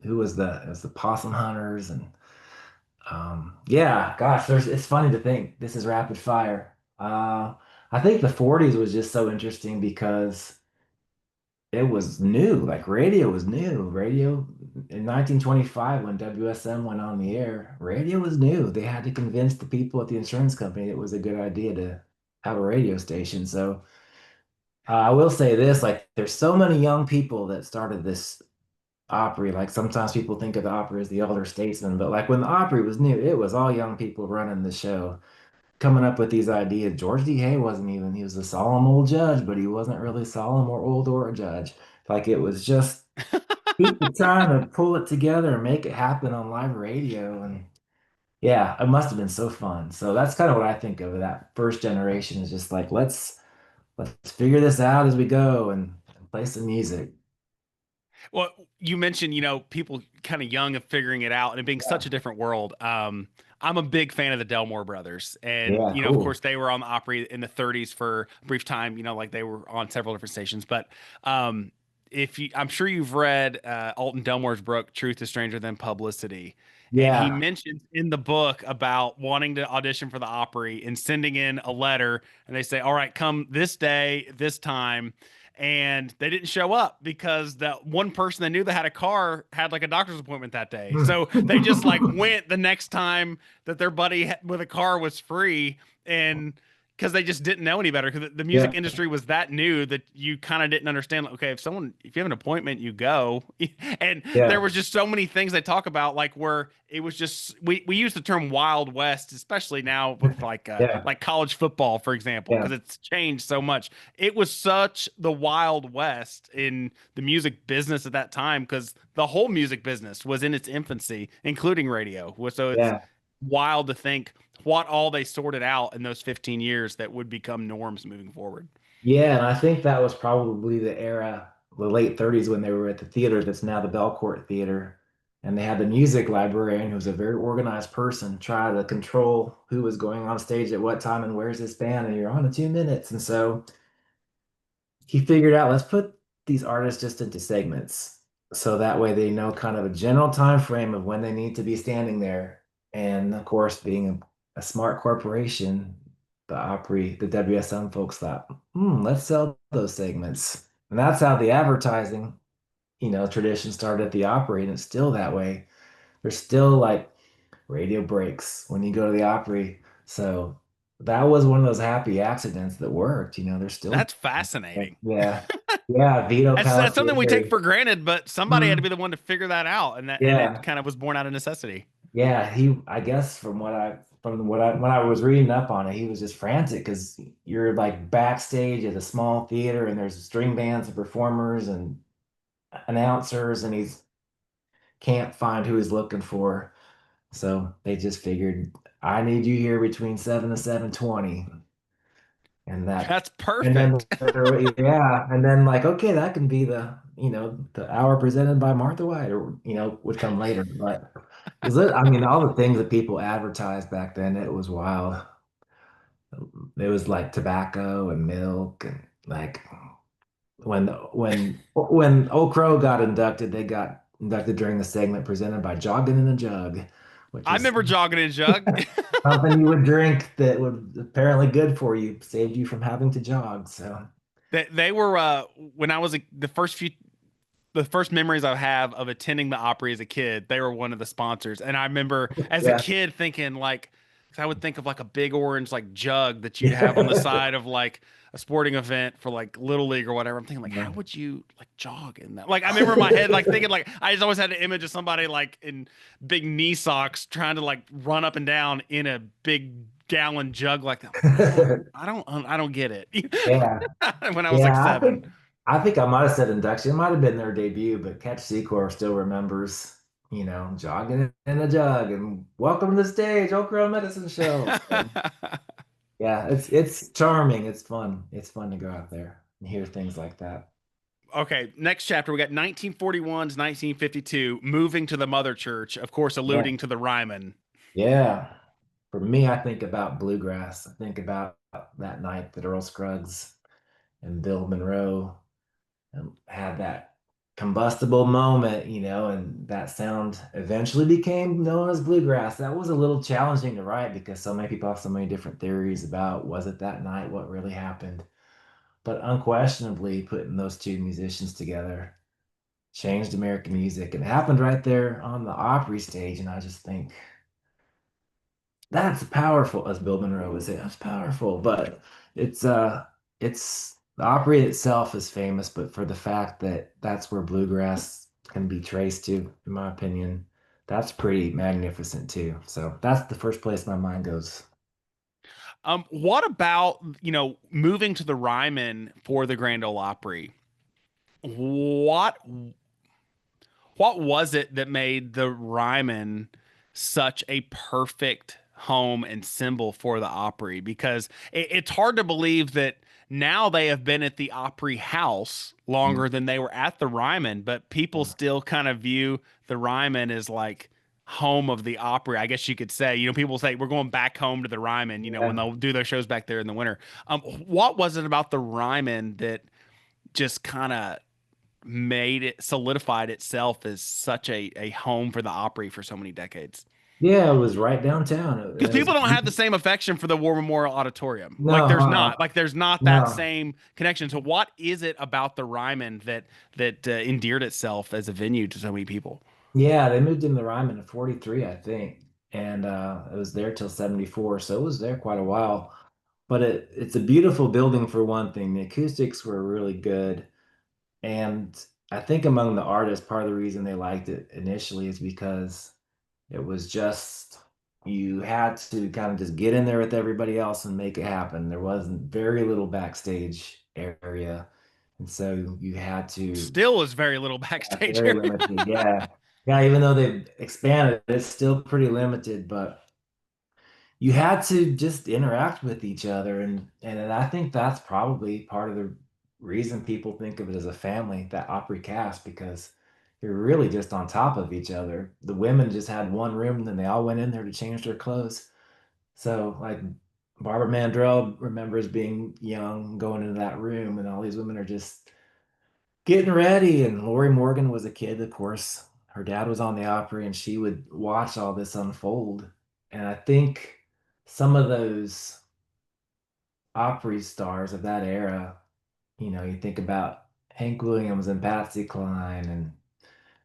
B: who was it was the Possum Hunters and yeah, gosh, it's funny to think this is rapid fire. I think the 40s was just so interesting because it was new. Like radio was new. Radio in 1925 when WSM went on the air, radio was new. They had to convince the people at the insurance company it was a good idea to have a radio station. So I will say this, like there's so many young people that started this Opry. Like sometimes people think of the Opry as the elder statesman, but like when the Opry was new, it was all young people running the show, coming up with these ideas. George D. Hay wasn't even, he was a solemn old judge, but he wasn't really solemn or old or a judge. Like it was just people trying to pull it together and make it happen on live radio. And yeah, it must have been so fun. So that's kind of what I think of that first generation is just like, let's figure this out as we go and play some music.
A: Well, you mentioned, people kind of young and figuring it out and it being such
B: Yeah.
A: a different world. I'm a big fan of the Delmore brothers. And,
B: Yeah,
A: of course,
B: cool.
A: they were on the Opry in the 30s for a brief time, like they were on several different stations. But um, I'm sure you've read Alton Delmore's book, Truth is Stranger Than Publicity. And he
B: Yeah.
A: mentions in the book about wanting to audition for the Opry and sending in a letter. And they say, all right, come this day, this time, and they didn't show up because that one person they knew that had a car had like a doctor's appointment that day. So they just like went the next time that their buddy with a car was free, and because they just didn't know any better, because the music
B: Yeah.
A: industry was that new that you kind of didn't understand, like, okay, if you have an appointment, you go. And there
B: Yeah.
A: was just so many things they talk about, like where it was just we use the term Wild West, especially now with
B: Yeah.
A: like college football, for example,
B: Yeah.
A: because it's changed so much. It was such the Wild West in the music business at that time, because the whole music business was in its infancy, including radio. So it's
B: Yeah.
A: wild to think what all they sorted out in those 15 years that would become norms moving forward.
B: Yeah, and I think that was probably the era, the late 30s when they were at the theater that's now the Belcourt Theater. And they had the music librarian who was a very organized person try to control who was going on stage at what time and where's this band and you're on in 2 minutes. And so he figured out let's put these artists just into segments so that way they know kind of a general time frame of when they need to be standing there. And of course, being a smart corporation, the Opry, the WSM folks thought, let's sell those segments. And that's how the advertising, tradition started at the Opry, and it's still that way. There's still like radio breaks when you go to the Opry. So that was one of those happy accidents that worked. There's still,
A: That's fascinating.
B: yeah, yeah, Vito
A: That's something we take
B: Pelletier.
A: for granted, but somebody had to be
B: Mhm.
A: the one to figure that out, and it
B: Yeah,
A: kind of was born out of necessity.
B: yeah. I guess when I was reading up on it, he was just frantic because you're like backstage at a small theater and there's string bands and performers and announcers, and he's can't find who he's looking for. So they just figured, I need you here between 7 to 7:20. And that,
A: That's
B: and then,
A: perfect.
B: yeah. And then like, okay, that can be the hour presented by Martha White or, would come later. But I mean, all the things that people advertised back then, it was wild. It was like tobacco and milk and like when Old Crow got inducted, they got inducted during the segment presented by Jogging in a Jug. which
A: I
B: is
A: remember jogging in jug.
B: something you would drink that would apparently good for you, saved you from having to jog. So
A: They were when I was the first memories I have of attending the Opry as a kid, they were one of the sponsors. And I remember as a
B: yeah,
A: kid thinking like, 'cause I would think of like a big orange like jug that you'd have on the
B: yeah,
A: side of like a sporting event for like Little League or whatever. I'm thinking like, how
B: yeah.
A: would you like jog in that? Like I remember in my head like thinking like I just always had an image of somebody like in big knee socks trying to like run up and down in a big gallon jug like that. Like, I don't get it.
B: Yeah,
A: When I was like
B: yeah.
A: seven.
B: I think I might have said induction. It might have been their debut, but Catch Secor still remembers, jogging in a jug and welcome to the stage, Oak Grove Medicine Show. So, yeah, it's charming. It's fun. It's fun to go out there and hear things like that.
A: Okay, next chapter we got 1941 to 1952, moving to the mother church, of course,
B: Yeah,
A: alluding to the Ryman.
B: yeah. For me, I think about bluegrass. I think about that night that Earl Scruggs and Bill Monroe had that combustible moment, and that sound eventually became known as bluegrass. That was a little challenging to write because so many people have so many different theories about was it that night, what really happened. But unquestionably, putting those two musicians together changed American music. And it happened right there on the Opry stage. And I just think that's powerful, as Bill Monroe would say. That's powerful. But it's it's the Opry itself is famous, but for the fact that that's where bluegrass can be traced to, in my opinion, that's pretty magnificent too. So that's the first place my mind goes.
A: What about, moving to the Ryman for the Grand Ole Opry? What what was it that made the Ryman such a perfect home and symbol for the Opry? Because it's hard to believe that now they have been at the Opry house
B: Mm,
A: longer than they were at the Ryman, but people
B: yeah.
A: still kind of view the Ryman as like home of the Opry. I guess you could say, people say we're going back home to the Ryman, when
B: Yeah.
A: they'll do their shows back there in the winter. What was it about the Ryman that just kind of made it solidified itself as such a home for the Opry for so many decades?
B: Yeah, it was right downtown.
A: Because
B: It was
A: people don't have the same affection for the War Memorial Auditorium.
B: no,
A: Like there's not that
B: no.
A: same connection. So what is it about the Ryman that endeared itself as a venue to so many people?
B: Yeah, they moved in the Ryman in 43, I think. And it was there till 74. So it was there quite a while. But it's a beautiful building for one thing. The acoustics were really good. And I think among the artists, part of the reason they liked it initially is because it was just you had to kind of just get in there with everybody else and make it happen. There wasn't very little backstage area. And so you had to
A: Still is very little
B: that's
A: backstage
B: very
A: area.
B: limited. Yeah. Yeah, even though they've expanded, it's still pretty limited, but you had to just interact with each other and I think that's probably part of the reason people think of it as a family, that Opry cast, because you're really just on top of each other. The women just had one room, then they all went in there to change their clothes. So like Barbara Mandrell remembers being young, going into that room, and all these women are just getting ready. And Lori Morgan was a kid, of course. Her dad was on the Opry, and she would watch all this unfold. And I think some of those Opry stars of that era, you think about Hank Williams and Patsy Cline, and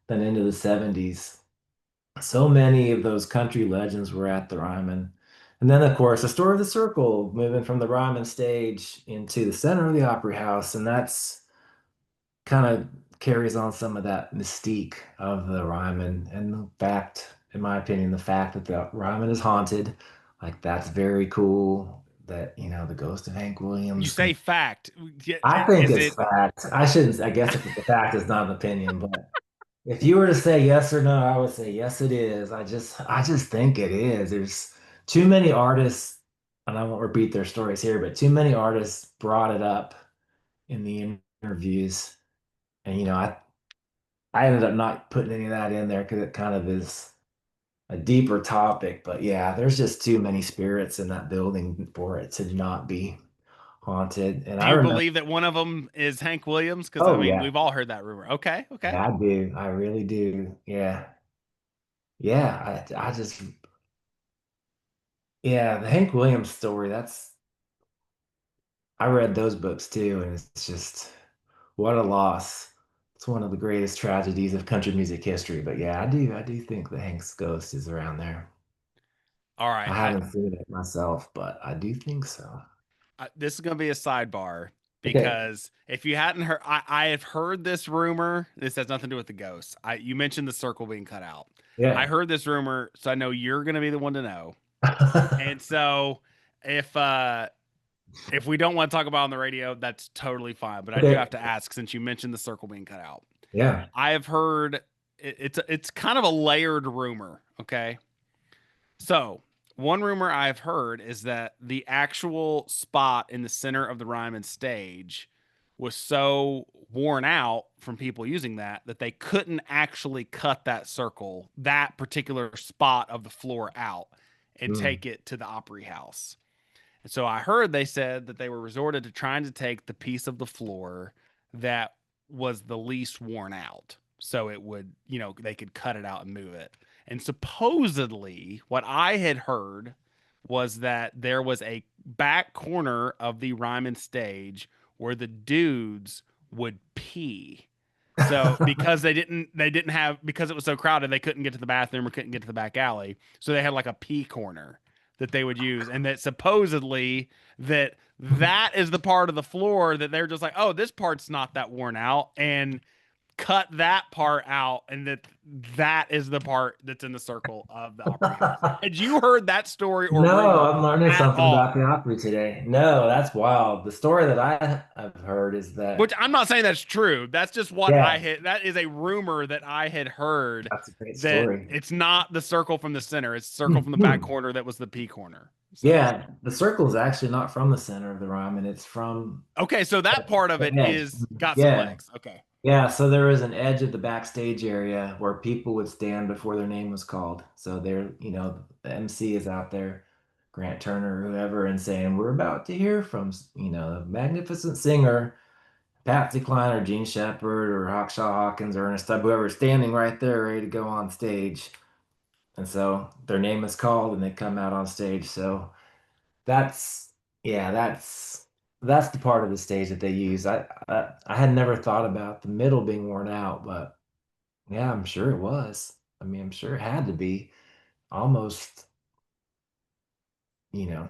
B: then into the 70s. So many of those country legends were at the Ryman. And then, of course, the story of the circle, moving from the Ryman stage into the center of the Opry House. And that's kind of carries on some of that mystique of the Ryman. And the fact, in my opinion, the fact that the Ryman is haunted, like that's very cool. That, the ghost of Hank
A: You
B: Williams can.
A: say fact.
B: I think
A: Is
B: it's
A: it
B: fact. I shouldn't, I guess the fact is not an opinion, but if you were to say yes or no, I would say yes, it is. I just think it is. There's too many artists, and I won't repeat their stories here, but too many artists brought it up in the interviews. And I ended up not putting any of that in there because it kind of is a deeper topic. But yeah, there's just too many spirits in that building for it to not be haunted. And
A: do
B: I
A: you
B: remember,
A: believe that one of them is Hank Williams? Because I
B: oh
A: mean,
B: yeah,
A: we've all heard that rumor. Okay, okay.
B: yeah, I do. I really do. Yeah. Yeah, I just Yeah, the Hank Williams story, that's I read those books too, and it's just what a loss. It's one of the greatest tragedies of country music history. But yeah, I do think the Hank's ghost is around there.
A: All right,
B: I haven't seen it myself, but I do think so.
A: this is going to be a sidebar
B: Okay.
A: because if you hadn't heard, I have heard this rumor. This has nothing to do with the ghosts. You mentioned the circle being cut out. I
B: Yeah.
A: heard this rumor, so I know you're going to be the one to know. And so if uh if we don't want to talk about it on the radio, that's totally fine. But I do
B: Okay.
A: have to ask since you mentioned the circle being cut out.
B: Yeah.
A: I have heard it's kind of a layered rumor. Okay, so one rumor I've heard is that the actual spot in the center of the Ryman stage was so worn out from people using that they couldn't actually cut that circle, that particular spot of the floor out and
B: Hmm.
A: take it to the Opry house. And so I heard they said that they were resorted to trying to take the piece of the floor that was the least worn out. So it would, they could cut it out and move it. And supposedly, what I had heard was that there was a back corner of the Ryman stage where the dudes would pee. So because they didn't have because it was so crowded they couldn't get to the bathroom or couldn't get to the back alley. So they had like a pee corner that they would use, and that supposedly that is the part of the floor that they're just like, oh, this part's not that worn out, and cut that part out, and that is the part that's in the circle of the Opry House. Had you heard that story or
B: No,
A: rumor
B: I'm learning
A: at
B: something about
A: all?
B: the Opry today. No, that's wild. The story that I've heard is
A: Which
B: that,
A: I'm not saying that's true. That's just what I
B: yeah,
A: had. That is a rumor that I had heard,
B: that's a great
A: that
B: story.
A: it's not the circle from the center. It's the circle from the back corner that was the P corner. So,
B: Yeah, the circle is actually not from the center of the rhyme, and it's from
A: okay. So that part of
B: the
A: it
B: edge.
A: is got some
B: Yeah,
A: legs. Okay.
B: yeah. So there was an edge of the backstage area where people would stand before their name was called. So there, the MC is out there, Grant Turner or whoever, and saying, "We're about to hear from, a magnificent singer, Patsy Cline or Gene Shepard or Hawkshaw Hawkins or Ernest Tubb, whoever's standing right there ready to go on stage." And so their name is called and they come out on stage. So that's yeah, that's the part of the stage that they use. I had never thought about the middle being worn out, but yeah, I'm sure it was. I mean, I'm sure it had to be almost,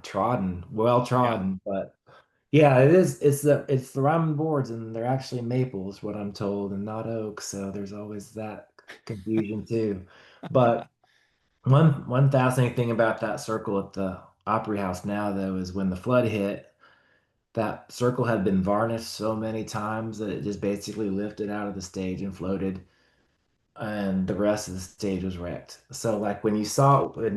B: trodden, well
A: Yeah.
B: trodden, but yeah, it is. It's the ramen boards, and they're actually maples, what I'm told, and not oak. So there's always that confusion too. But one fascinating thing about that circle at the Opry House now, though, is when the flood hit, that circle had been varnished so many times that it just basically lifted out of the stage and floated, and the rest of the stage was wrecked. So, like when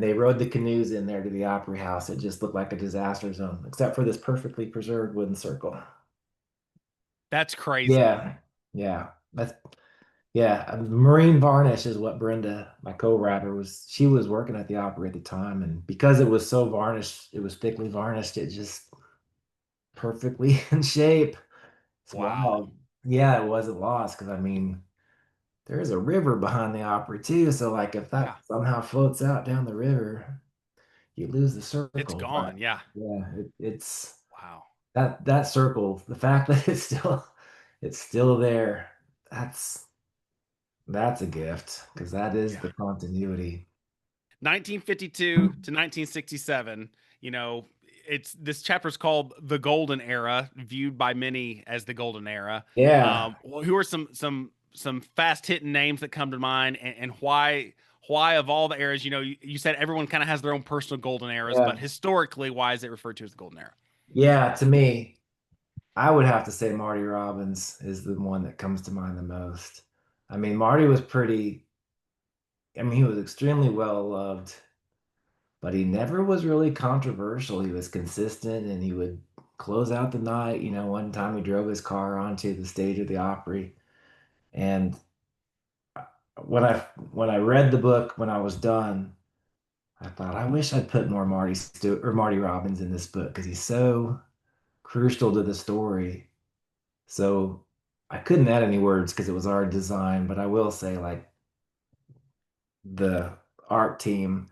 B: they rode the canoes in there to the Opry House, it just looked like a disaster zone, except for this perfectly preserved wooden circle.
A: That's crazy.
B: Yeah, yeah, yeah. Marine varnish is what Brenda, my co-writer, was. She was working at the Opry at the time, and because it was so varnished, it was thickly varnished. It just perfectly in shape. It's
A: Wow.
B: wild. Yeah, it wasn't lost because I mean, there's a river behind the Opry too. So like, if
A: Yeah.
B: that somehow floats out down the river, you lose the
A: It's
B: circle. But
A: gone. Yeah.
B: yeah, it's
A: Wow.
B: that circle. The fact that it's still there. That's That's a gift because that is
A: Yeah.
B: the continuity.
A: 1952 to 1967, you know, it's this chapter is called The Golden Era, viewed by many as the Golden Era.
B: Yeah,
A: Who are some fast hitting names that come to mind, and why of all the eras, you said everyone kind of has their own personal golden eras, but
B: yeah,
A: historically, why is it referred to as the golden era?
B: yeah. To me, I would have to say Marty Robbins is the one that comes to mind the most. I mean, Marty was pretty, I mean, he was extremely well loved, but he never was really controversial. He was consistent and he would close out the night. One time he drove his car onto the stage of the Opry. And when I read the book, when I was done, I thought, I wish I'd put more Marty Robbins in this book because he's so crucial to the story. So I couldn't add any words because it was our design, but I will say, like, the art team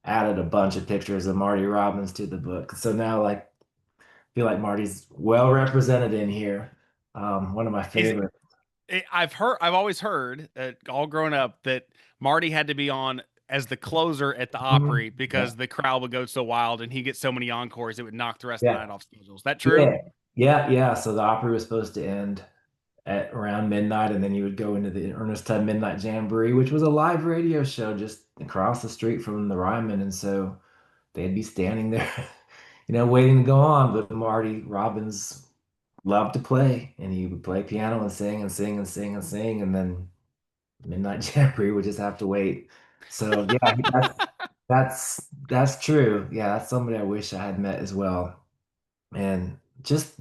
B: added a bunch of pictures of Marty Robbins to the book. So now like I feel like Marty's well represented in here. One of my
A: Is
B: favorite.
A: I've always heard, all grown up, that Marty had to be on as the closer at the
B: Mhm.
A: Opry
B: Yeah.
A: because the crowd would go so wild and he gets so many encores it would knock the rest of the
B: Yeah.
A: night off schedule. Is that true?
B: Yeah. Yeah. Yeah. So the opera was supposed to end at around midnight, and then you would go into the Ernest Tubb Midnight Jamboree, which was a live radio show just across the street from the Ryman. And so they'd be standing there, waiting to go on. But Marty Robbins loved to play, and he would play piano and sing and sing and sing and sing, and then Midnight Jamboree would just have to wait. So yeah, that's true. Yeah, that's somebody I wish I had met as well. And just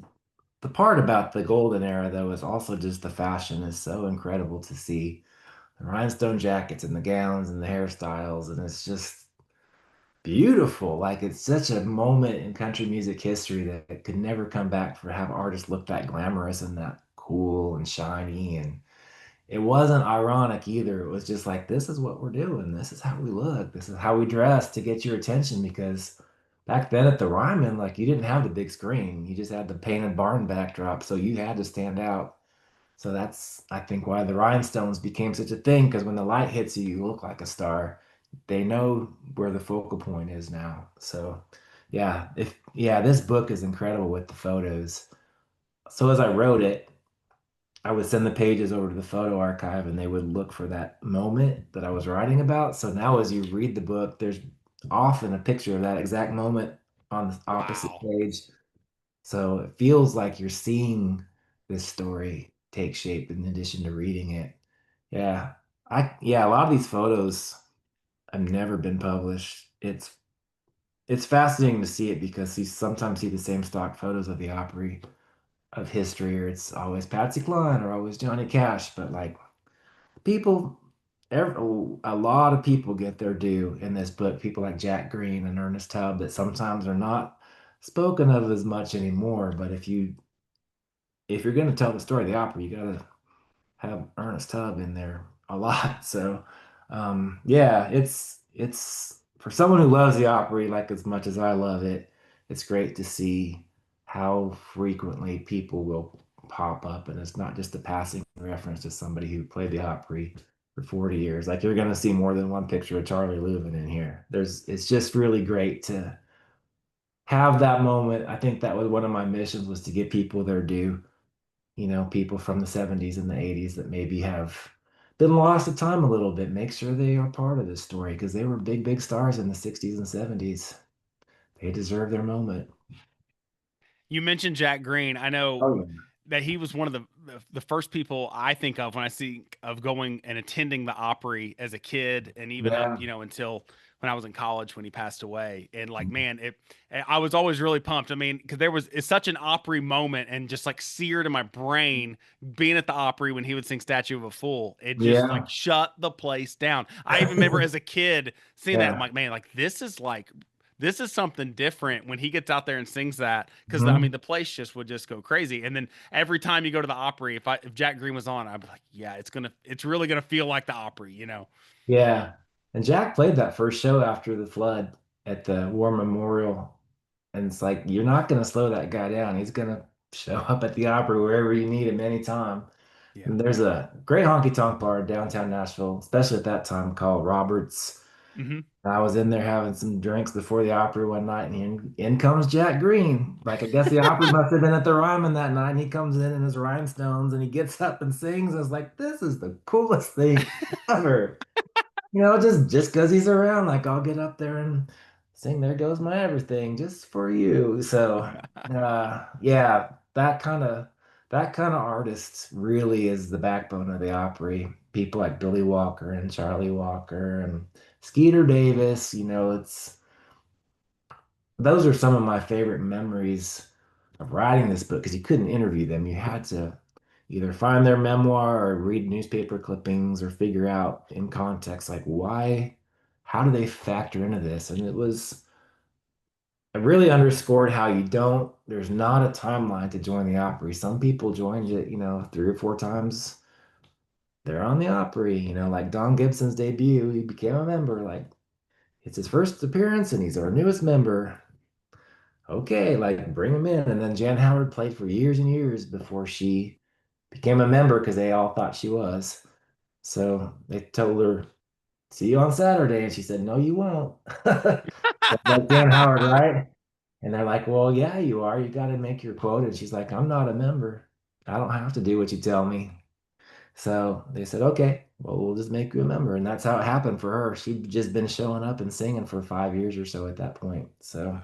B: the part about the golden era, though, is also just the fashion is so incredible to see the rhinestone jackets and the gowns and the hairstyles, and it's just beautiful. Like it's such a moment in country music history that it could never come back for have artists look that glamorous and that cool and shiny. And it wasn't ironic either. It was just like, this is what we're doing. This is how we look. This is how we dress to get your attention because back then at the Ryman, like you didn't have the big screen. You just had the painted barn backdrop. So you had to stand out. So that's, I think, why the rhinestones became such a thing because when the light hits you, you look like a star. They know where the focal point is now. So, yeah, this book is incredible with the photos. So as I wrote it, I would send the pages over to the photo archive and they would look for that moment that I was writing about. So now as you read the book, there's often a picture of that exact moment on the opposite
A: Wow.
B: page. So it feels like you're seeing this story take shape in addition to reading it. Yeah. A lot of these photos have never been published. It's fascinating to see it because you sometimes see the same stock photos of the Opry of history, or it's always Patsy Cline or always Johnny Cash, but like people, a lot of people get their due in this book. People like Jack Green and Ernest Tubb that sometimes are not spoken of as much anymore. But if you're going to tell the story of the opera, you got to have Ernest Tubb in there a lot. So, yeah, it's for someone who loves the Opry like as much as I love it. It's great to see how frequently people will pop up, and it's not just a passing reference to somebody who played the Opry for 40 years. Like you're going to see more than one picture of Charlie Leuven in here. It's just really great to have that moment. I think that was one of my missions was to give people their due, people from the 70s and the 80s that maybe have been lost to time a little bit. Make sure they are part of this story because they were big, big stars in the 60s and 70s. They deserve their moment.
A: You mentioned Jack Green. I know
B: Oh,
A: that he was one of the first people I think of when I think of going and attending the Opry as a kid, and even up,
B: yeah.
A: until when I was in college when he passed away. And like, man, I was always really pumped. I mean, because it's such an Opry moment, and just like seared in my brain being at the Opry when he would sing "Statue of a Fool." It just like
B: Yeah.
A: shut the place down. I even remember as a kid seeing that. I'm
B: Yeah.
A: like, man, like this is something different when he gets out there and sings that, because I mean
B: Mhm.
A: the place just would just go crazy. And then every time you go to the Opry, if Jack Green was on, I'd be like, yeah, it's really gonna feel like the Opry.
B: Yeah. And Jack played that first show after the flood at the War Memorial. And it's like, you're not going to slow that guy down. He's going to show up at the opera wherever you need him anytime.
A: Yeah.
B: And there's a great honky tonk bar in downtown Nashville, especially at that time, called Roberts.
A: Hmm.
B: And I was in there having some drinks before the opera one night, and in comes Jack Green. Like, I guess the opera must have been at the Ryman that night, and he comes in his rhinestones and he gets up and sings. I was like, this is the coolest thing ever. Just because he's around, like I'll get up there and sing "There Goes My Everything" just for you. So, yeah, that kind of artist really is the backbone of the Opry. People like Billy Walker and Charlie Walker and Skeeter Davis. It's those are some of my favorite memories of writing this book because you couldn't interview them. You had to either find their memoir or read newspaper clippings or figure out in context, like how do they factor into this? And it really underscored how there's not a timeline to join the Opry. Some people joined it, 3 or 4 times. They're on the Opry, like Don Gibson's debut, he became a member. Like it's his first appearance and he's our newest member. Okay, like bring him in. And then Jan Howard played for years and years before she became a member because they all thought she was. So they told her, see you on Saturday. And she said, no, you won't. Like Dan Howard, right? And they're like, well, yeah, you are. You got to make your quota. And she's like, I'm not a member. I don't have to do what you tell me. So they said, okay, well, we'll just make you a member. And that's how it happened for her. She'd just been showing up and singing for 5 years or so at that point. So
A: Wow.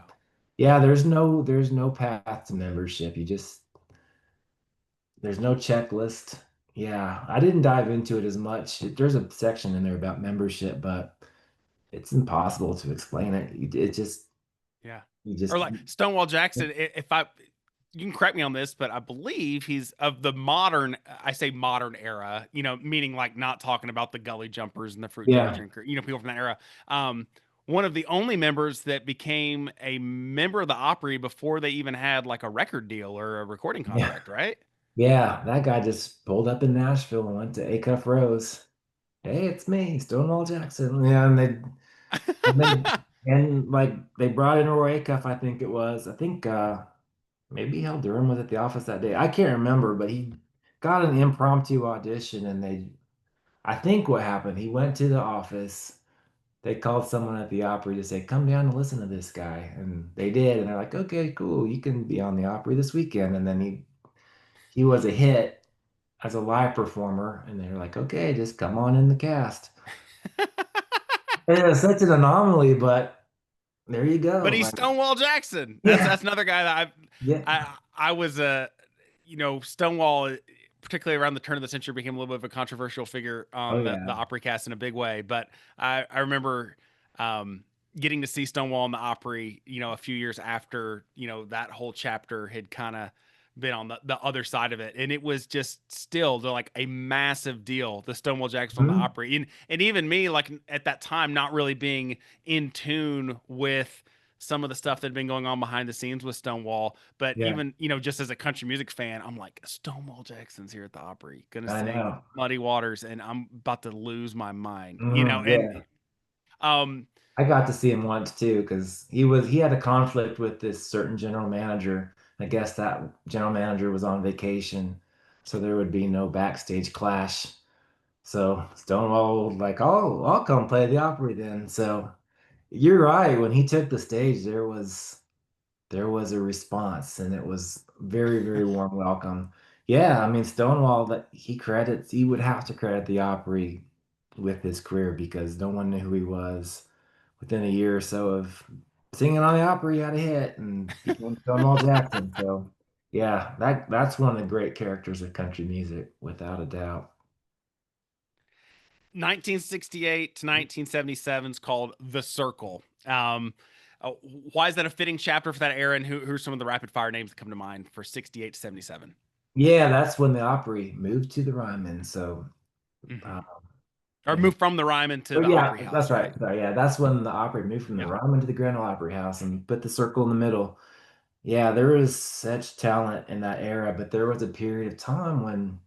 B: yeah, there's no path to membership. You just there's no checklist. Yeah, I didn't dive into it as much. There's a section in there about membership, but it's impossible to explain it. It just
A: Yeah.
B: you
A: Or
B: just
A: like Stonewall Jackson, if I you can correct me on this, but I believe he's of the modern, I say modern era, meaning like not talking about the gully jumpers and the fruit juice
B: yeah,
A: drinker, people from that era. Um, one of the only members that became a member of the Opry before they even had like a record deal or a recording
B: yeah,
A: contract, right?
B: yeah. That guy just pulled up in Nashville and went to Acuff Rose. Hey, it's me, Stonewall Jackson. Yeah, and like they brought in Roy Acuff, I think it was. I think maybe Hal Durham was at the office that day. I can't remember, but he got an impromptu audition and I think what happened, he went to the office. They called someone at the Opry to say, come down and listen to this guy. And they did. And they're like, okay, cool. You can be on the Opry this weekend. And then he was a hit as a live performer. And they're like, okay, just come on in the cast. And it was such an anomaly, but there you
A: But
B: go.
A: he's
B: Like,
A: Stonewall Jackson. That's
B: yeah,
A: that's another guy that
B: yeah.
A: I was Stonewall, particularly around the turn of the century, became a little bit of a controversial figure
B: Oh,
A: on the
B: yeah.
A: Opry cast in a big way. But I remember um, getting to see Stonewall in the Opry, a few years after that whole chapter had kind of been on the other side of it, and it was just still like a massive deal. The Stonewall Jackson on the
B: Mhm.
A: Opry, and even me, like at that time, not really being in tune with some of the stuff that had been going on behind the scenes with Stonewall. But
B: Yeah,
A: even, just as a country music fan, I'm like, Stonewall Jackson's here at the Opry, gonna
B: I
A: sing
B: know.
A: Muddy Waters, and I'm about to lose my mind, and
B: Yeah.
A: um
B: I got to see him once too because he had a conflict with this certain general manager. I guess that general manager was on vacation, so there would be no backstage clash. So Stonewall was like, "Oh, I'll come play the Opry then." So you're right. When he took the stage, there was a response, and it was very, very warm welcome. Yeah, I mean Stonewall that he would have to credit the Opry with his career because no one knew who he was within a year or so of singing on the Opry, he had a hit and became Stonewall Jackson. So yeah, that's one of the great characters of country music, without a doubt.
A: 1968 to 1977 is called The Circle. Why is that a fitting chapter for that era, and who are some of the rapid fire names that come to mind for 68 to 77?
B: Yeah, that's when the Opry moved to the Ryman. So
A: Hmm.
B: uh,
A: Or
B: and
A: moved from the Ryman to
B: oh
A: the Opry
B: yeah,
A: House,
B: that's
A: right?
B: right. So yeah, that's when the Opry moved from the
A: Yeah.
B: Ryman to the Grand Ole Opry House and put the circle in the middle. Yeah, there was such talent in that era, but there was a period of time when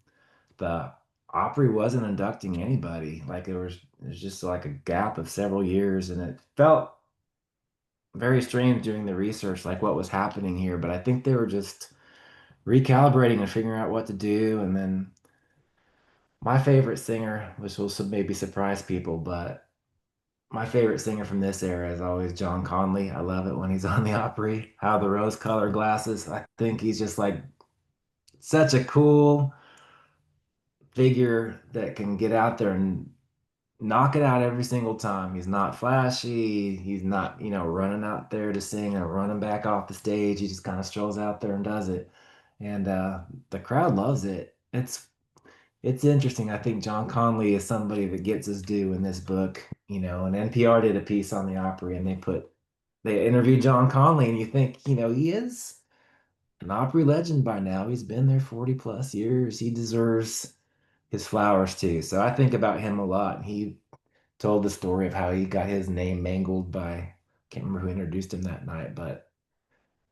B: the Opry wasn't inducting anybody. Like there was just like a gap of several years, and it felt very strange doing the research, like what was happening here. But I think they were just recalibrating and figuring out what to do. And then my favorite singer, which will maybe surprise people, but my favorite singer from this era is always John Conley. I love it when he's on the Opry. How the rose-colored glasses. I think he's just like such a cool figure that can get out there and knock it out every single time. He's not flashy. He's not, running out there to sing or running back off the stage. He just kind of strolls out there and does it. And the crowd loves it. It's interesting. I think John Conley is somebody that gets his due in this book, and NPR did a piece on the Opry and they interviewed John Conley and you think, he is an Opry legend by now. He's been there 40 plus years. He deserves his flowers too. So I think about him a lot. He told the story of how he got his name mangled by, can't remember who introduced him that night, but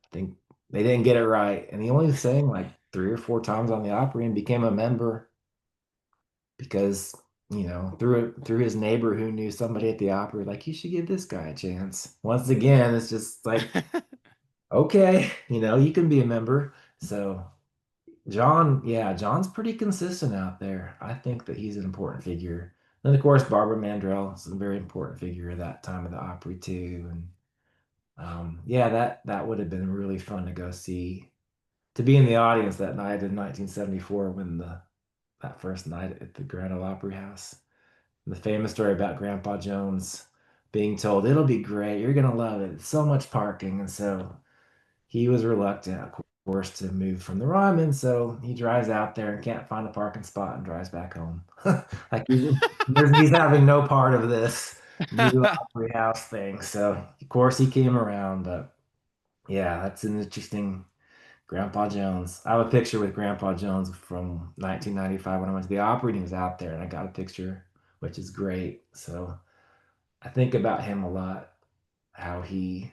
B: I think they didn't get it right. And he only sang like 3 or 4 times on the Opry and became a member because through his neighbor who knew somebody at the Opry, like, you should give this guy a chance. Once again, it's just like, okay, you can be a member. So John, yeah, John's pretty consistent out there. I think that he's an important figure. Then of course Barbara Mandrell is a very important figure at that time of the Opry too. And yeah, that would have been really fun to go see, to be in the audience that night in 1974 when that first night at the Grand Ole Opry House. The famous story about Grandpa Jones being told it'll be great, you're gonna love it. It's so much parking, and so he was reluctant, of course, to move from the Ryman. So he drives out there and can't find a parking spot and drives back home. Like he's having no part of this new Opry House thing. So of course he came around, but yeah, that's an interesting Grandpa Jones. I have a picture with Grandpa Jones from 1995 when I went to the Opry and he was out there, and I got a picture, which is great. So I think about him a lot, how he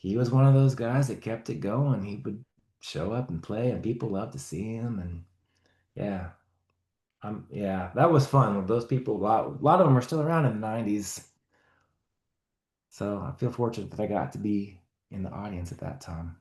B: was one of those guys that kept it going. He would show up and play, and people loved to see him. And yeah, yeah, that was fun. Those people, a lot of them are still around in the '90s. So I feel fortunate that I got to be in the audience at that time.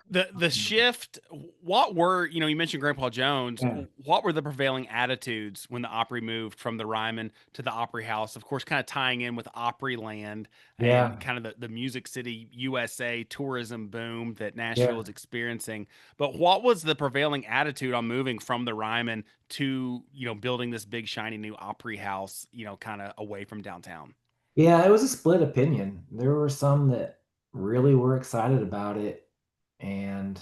A: The shift, what were, you mentioned Grandpa Jones,
B: Yeah,
A: what were the prevailing attitudes when the Opry moved from the Ryman to the Opry House? Of course, kind of tying in with Opryland and
B: yeah,
A: kind of the Music City USA tourism boom that Nashville
B: yeah.
A: is experiencing. But what was the prevailing attitude on moving from the Ryman to, building this big shiny new Opry House, kind of away from downtown?
B: Yeah, it was a split opinion. There were some that really were excited about it, and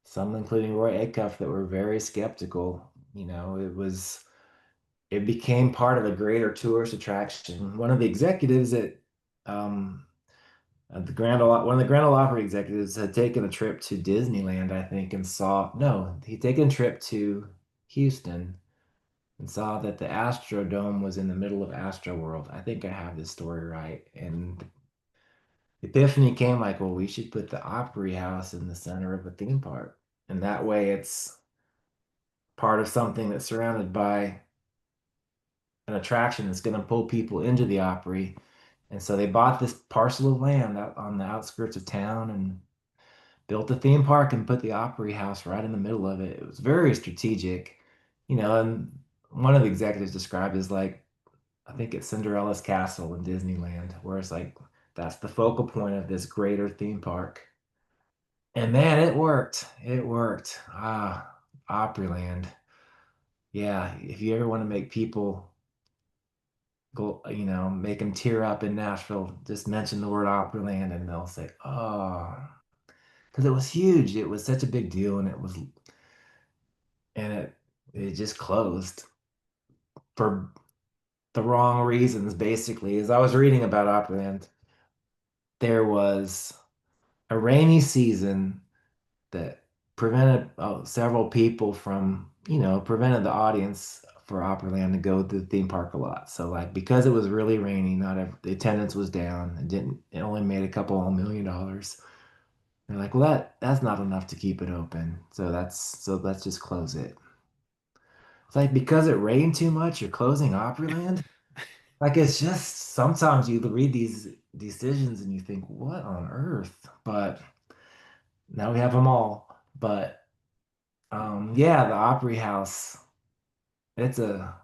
B: some, including Roy Acuff, that were very skeptical. It became part of a greater tourist attraction. One of the executives um, at one of the Grand Ole Opry executives had taken a trip to Disneyland, I think, and saw, no, he'd taken a trip to Houston and saw that the Astrodome was in the middle of Astro World. I think I have this story right. And the epiphany came like, well, we should put the Opry House in the center of a theme park. And that way it's part of something that's surrounded by an attraction that's going to pull people into the Opry. And so they bought this parcel of land out on the outskirts of town and built a theme park and put the Opry House right in the middle of it. It was very strategic, and one of the executives described it as like, I think it's Cinderella's castle in Disneyland, where it's like that's the focal point of this greater theme park. And man, it worked. It worked. Opryland. Yeah, if you ever want to make people go, make them tear up in Nashville, just mention the word Opryland and they'll say, oh, because it was huge. It was such a big deal, and it just closed for the wrong reasons, basically. As I was reading about Opryland, there was a rainy season that prevented several people from, prevented the audience for Opryland to go to the theme park a lot. So like because it was really rainy, not the attendance was down. It only made a couple of $1 million. They're like, well, that's not enough to keep it open. So let's just close it. It's like because it rained too much, you're closing Opryland. Like it's just sometimes you read these decisions and you think, what on earth? But now we have them all. But yeah, the Opry House, it's a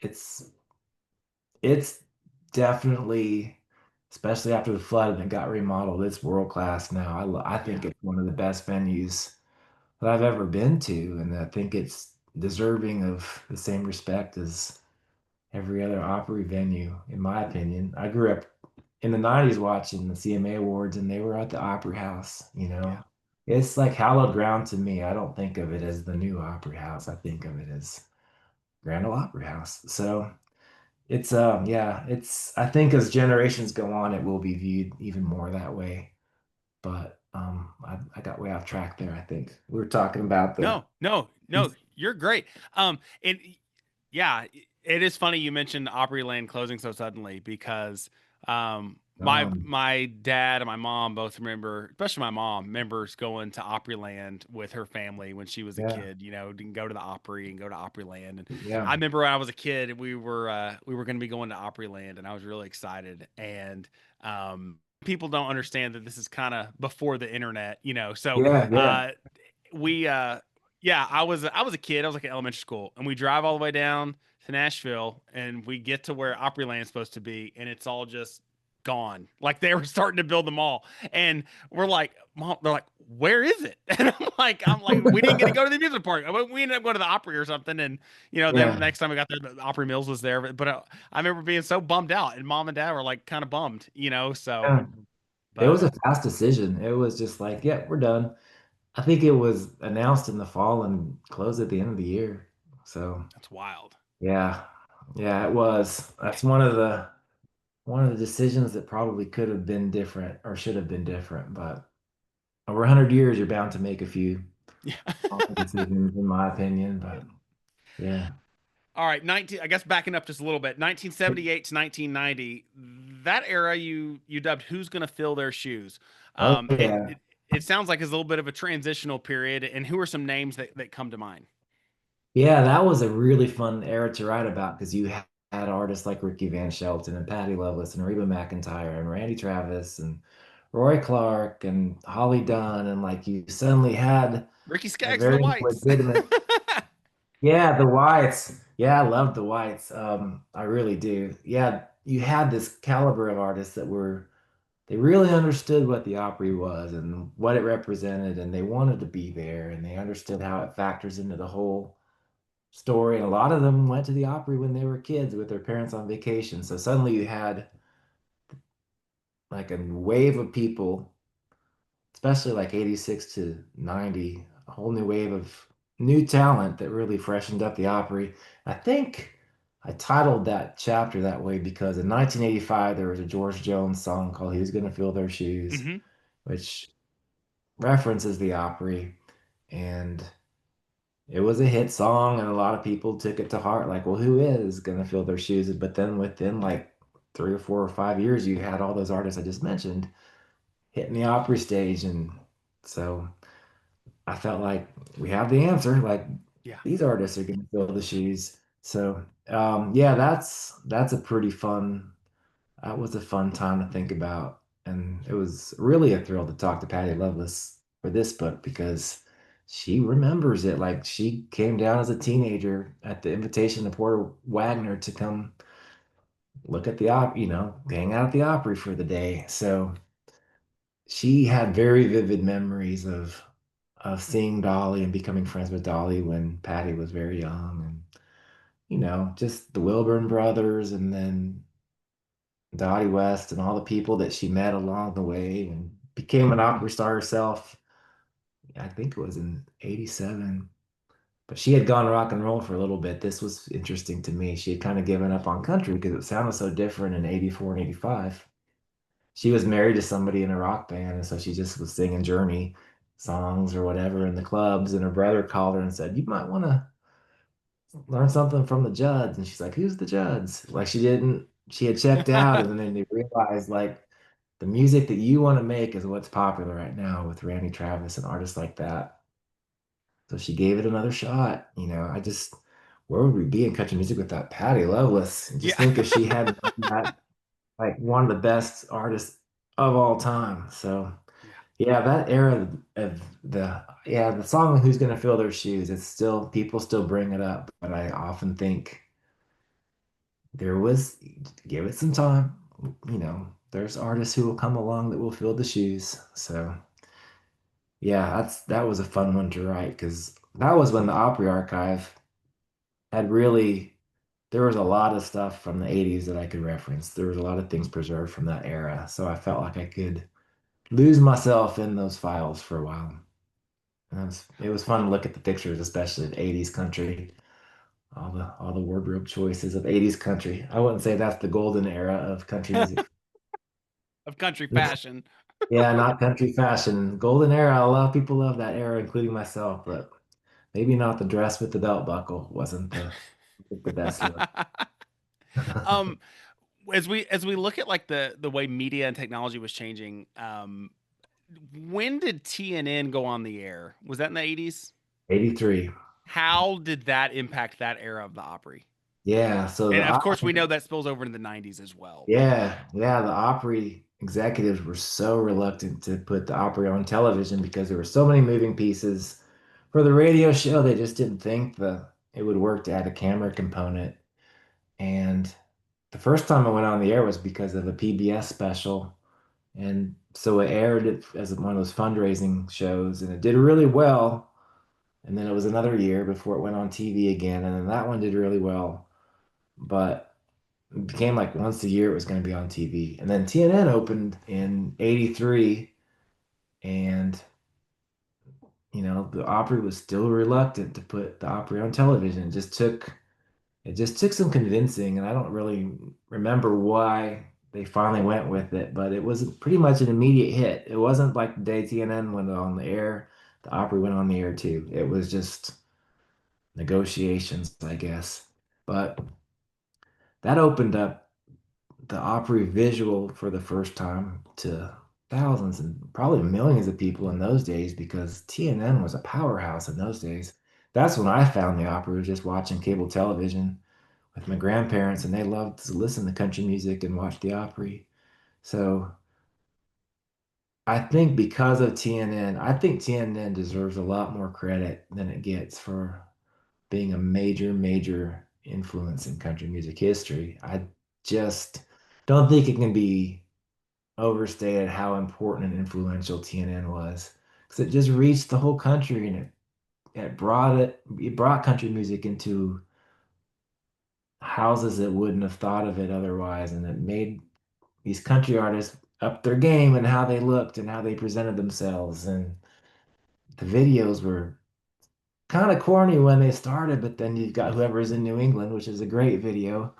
B: it's it's definitely, especially after the flood and it got remodeled, it's world class now. I think
A: Yeah.
B: it's one of the best venues that I've ever been to, and I think it's deserving of the same respect as every other Opry venue, in my opinion. I grew up in the '90s watching the CMA Awards, and they were at the Opry House.
A: Yeah.
B: It's like hallowed ground to me. I don't think of it as the new Opry House. I think of it as Grand Ole Opry House. So it's yeah, it's I think as generations go on, it will be viewed even more that way. But I got way off track there. I think we were talking about the.
A: No, no, no, you're great. And yeah, it is funny you mentioned Opryland closing so suddenly because My dad and my mom both remember, especially my mom remembers going to Opryland with her family when she was a
B: Yeah,
A: kid. You know, didn't go to the Opry and go to Opryland. And I
B: yeah,
A: remember when I was a kid, we were going to be going to Opryland, and I was really excited. And people don't understand that this is kind of before the internet. You know, so
B: yeah, yeah,
A: we yeah, I was a kid. I was like in elementary school, and we drive all the way down to Nashville, and we get to where Opryland's supposed to be, and it's all just gone. Like they were starting to build the mall, and we're like, Mom, they're like, where is it? And I'm like, we didn't get to go to the amusement park. We ended up going to the Opry or something, and then
B: yeah.
A: next time we got there, the Opry Mills was there. But I remember being so bummed out, and Mom and Dad were like kind of bummed, So,
B: Yeah. It
A: but
B: was a fast decision. It was just like, yeah, we're done. I think it was announced in the fall and closed at the end of the year. So
A: that's wild.
B: yeah, yeah, it was. That's one of the decisions that probably could have been different or should have been different. But over 100 years, you're bound to make a few
A: Yeah.
B: wrong decisions, in my opinion. But yeah.
A: All right, 19 I guess backing up just a little bit. 1978 to 1990. That era you dubbed "Who's Gonna Fill Their Shoes."
B: Oh
A: Um it
B: yeah.
A: it, it sounds like it's a little bit of a transitional period, and who are some names that come to mind?
B: Yeah, that was a really fun era to write about because you had artists like Ricky Van Shelton and Patty Loveless and Reba McEntire and Randy Travis and Roy Clark and Holly Dunn, and like you suddenly had
A: Ricky
B: a
A: Skaggs and the
B: very
A: Whites.
B: legitimate. Yeah, the Whites. Yeah, I love the Whites. I really do. Yeah, you had this caliber of artists that were they really understood what the Opry was and what it represented, and they wanted to be there, and they understood how it factors into the whole story. And a lot of them went to the Opry when they were kids with their parents on vacation. So suddenly you had like a wave of people, especially like 86 to 90, a whole new wave of new talent that really freshened up the Opry. I think I titled that chapter that way because in 1985 there was a George Jones song called "Who's Gonna Fill Their Shoes,"
A: Hmm.
B: which references the Opry. And it was a hit song, and a lot of people took it to heart, like, well, who is gonna fill their shoes? But then within like 3 or 4 or 5 years, you had all those artists I just mentioned hitting the Opry stage. And so I felt like we have the answer. Like
A: Yeah.
B: these artists are gonna fill the shoes. So yeah, that's a pretty fun that was a fun time to think about. And it was really a thrill to talk to Patty Loveless for this book because she remembers it. Like she came down as a teenager at the invitation of Porter Wagner to come look at the hang out at the Opry for the day. So she had very vivid memories of seeing Dolly and becoming friends with Dolly when Patty was very young. And, just the Wilburn brothers and then Dottie West and all the people that she met along the way and became an opera star herself. I think it was in 87. But she had gone rock and roll for a little bit. This was interesting to me. She had kind of given up on country because it sounded so different in 84 and 85. She was married to somebody in a rock band, and so she just was singing Journey songs or whatever in the clubs. And her brother called her and said, "You might want to learn something from the Judds." And she's like, "Who's the Judds?" Like she had checked out, and then they realized like the music that you want to make is what's popular right now with Randy Travis and artists like that. So she gave it another shot. Where would we be in country music without Patty Loveless? And just
A: Yeah.
B: think if she had done that, like one of the best artists of all time. So
A: Yeah.
B: yeah, that era of the song "Who's Gonna Fill Their Shoes," it's still people still bring it up, but I often think there was give it some time. There's artists who will come along that will fill the shoes. So yeah, that was a fun one to write because that was when the Opry Archive had really there was a lot of stuff from the 80s that I could reference. There was a lot of things preserved from that era. So I felt like I could lose myself in those files for a while. And it was fun to look at the pictures, especially of 80s country, all the wardrobe choices of 80s country. I wouldn't say that's the golden era of country music.
A: Of country fashion.
B: Yeah, not country fashion. Golden era. A lot of people love that era, including myself, but maybe not the dress with the belt buckle wasn't the best look.
A: um As we look at like the way media and technology was changing, when did TNN go on the air? Was that in the 80s?
B: 83.
A: How did that impact that era of the Opry?
B: Yeah, so
A: And
B: the
A: of course, we
B: Opry,
A: know that spills over into the 90s as well.
B: yeah, the Opry executives were so reluctant to put the Opry on television because there were so many moving pieces. For the radio show, they just didn't think it would work to add a camera component. And the first time I went on the air was because of a PBS special. And so it aired it as one of those fundraising shows, and it did really well. And then it was another year before it went on TV again, and then that one did really well. But it became like once a year it was going to be on TV. And then TNN opened in 83, and the Opry was still reluctant to put the Opry on television. It just took some convincing, and I don't really remember why they finally went with it, but it was pretty much an immediate hit. It wasn't like the day TNN went on the air, the Opry went on the air too. It was just negotiations, I guess. But that opened up the Opry visual for the first time to thousands and probably millions of people in those days because TNN was a powerhouse in those days. That's when I found the Opry, was just watching cable television with my grandparents, and they loved to listen to country music and watch the Opry. So I think because of TNN, I think TNN deserves a lot more credit than it gets for being a major, major influence in country music history. I just don't think it can be overstated how important and influential TNN was because it just reached the whole country, and it brought country music into houses that wouldn't have thought of it otherwise, and it made these country artists up their game and how they looked and how they presented themselves. And the videos were kind of corny when they started, but then you've got Whoever's in New England, which is a great video.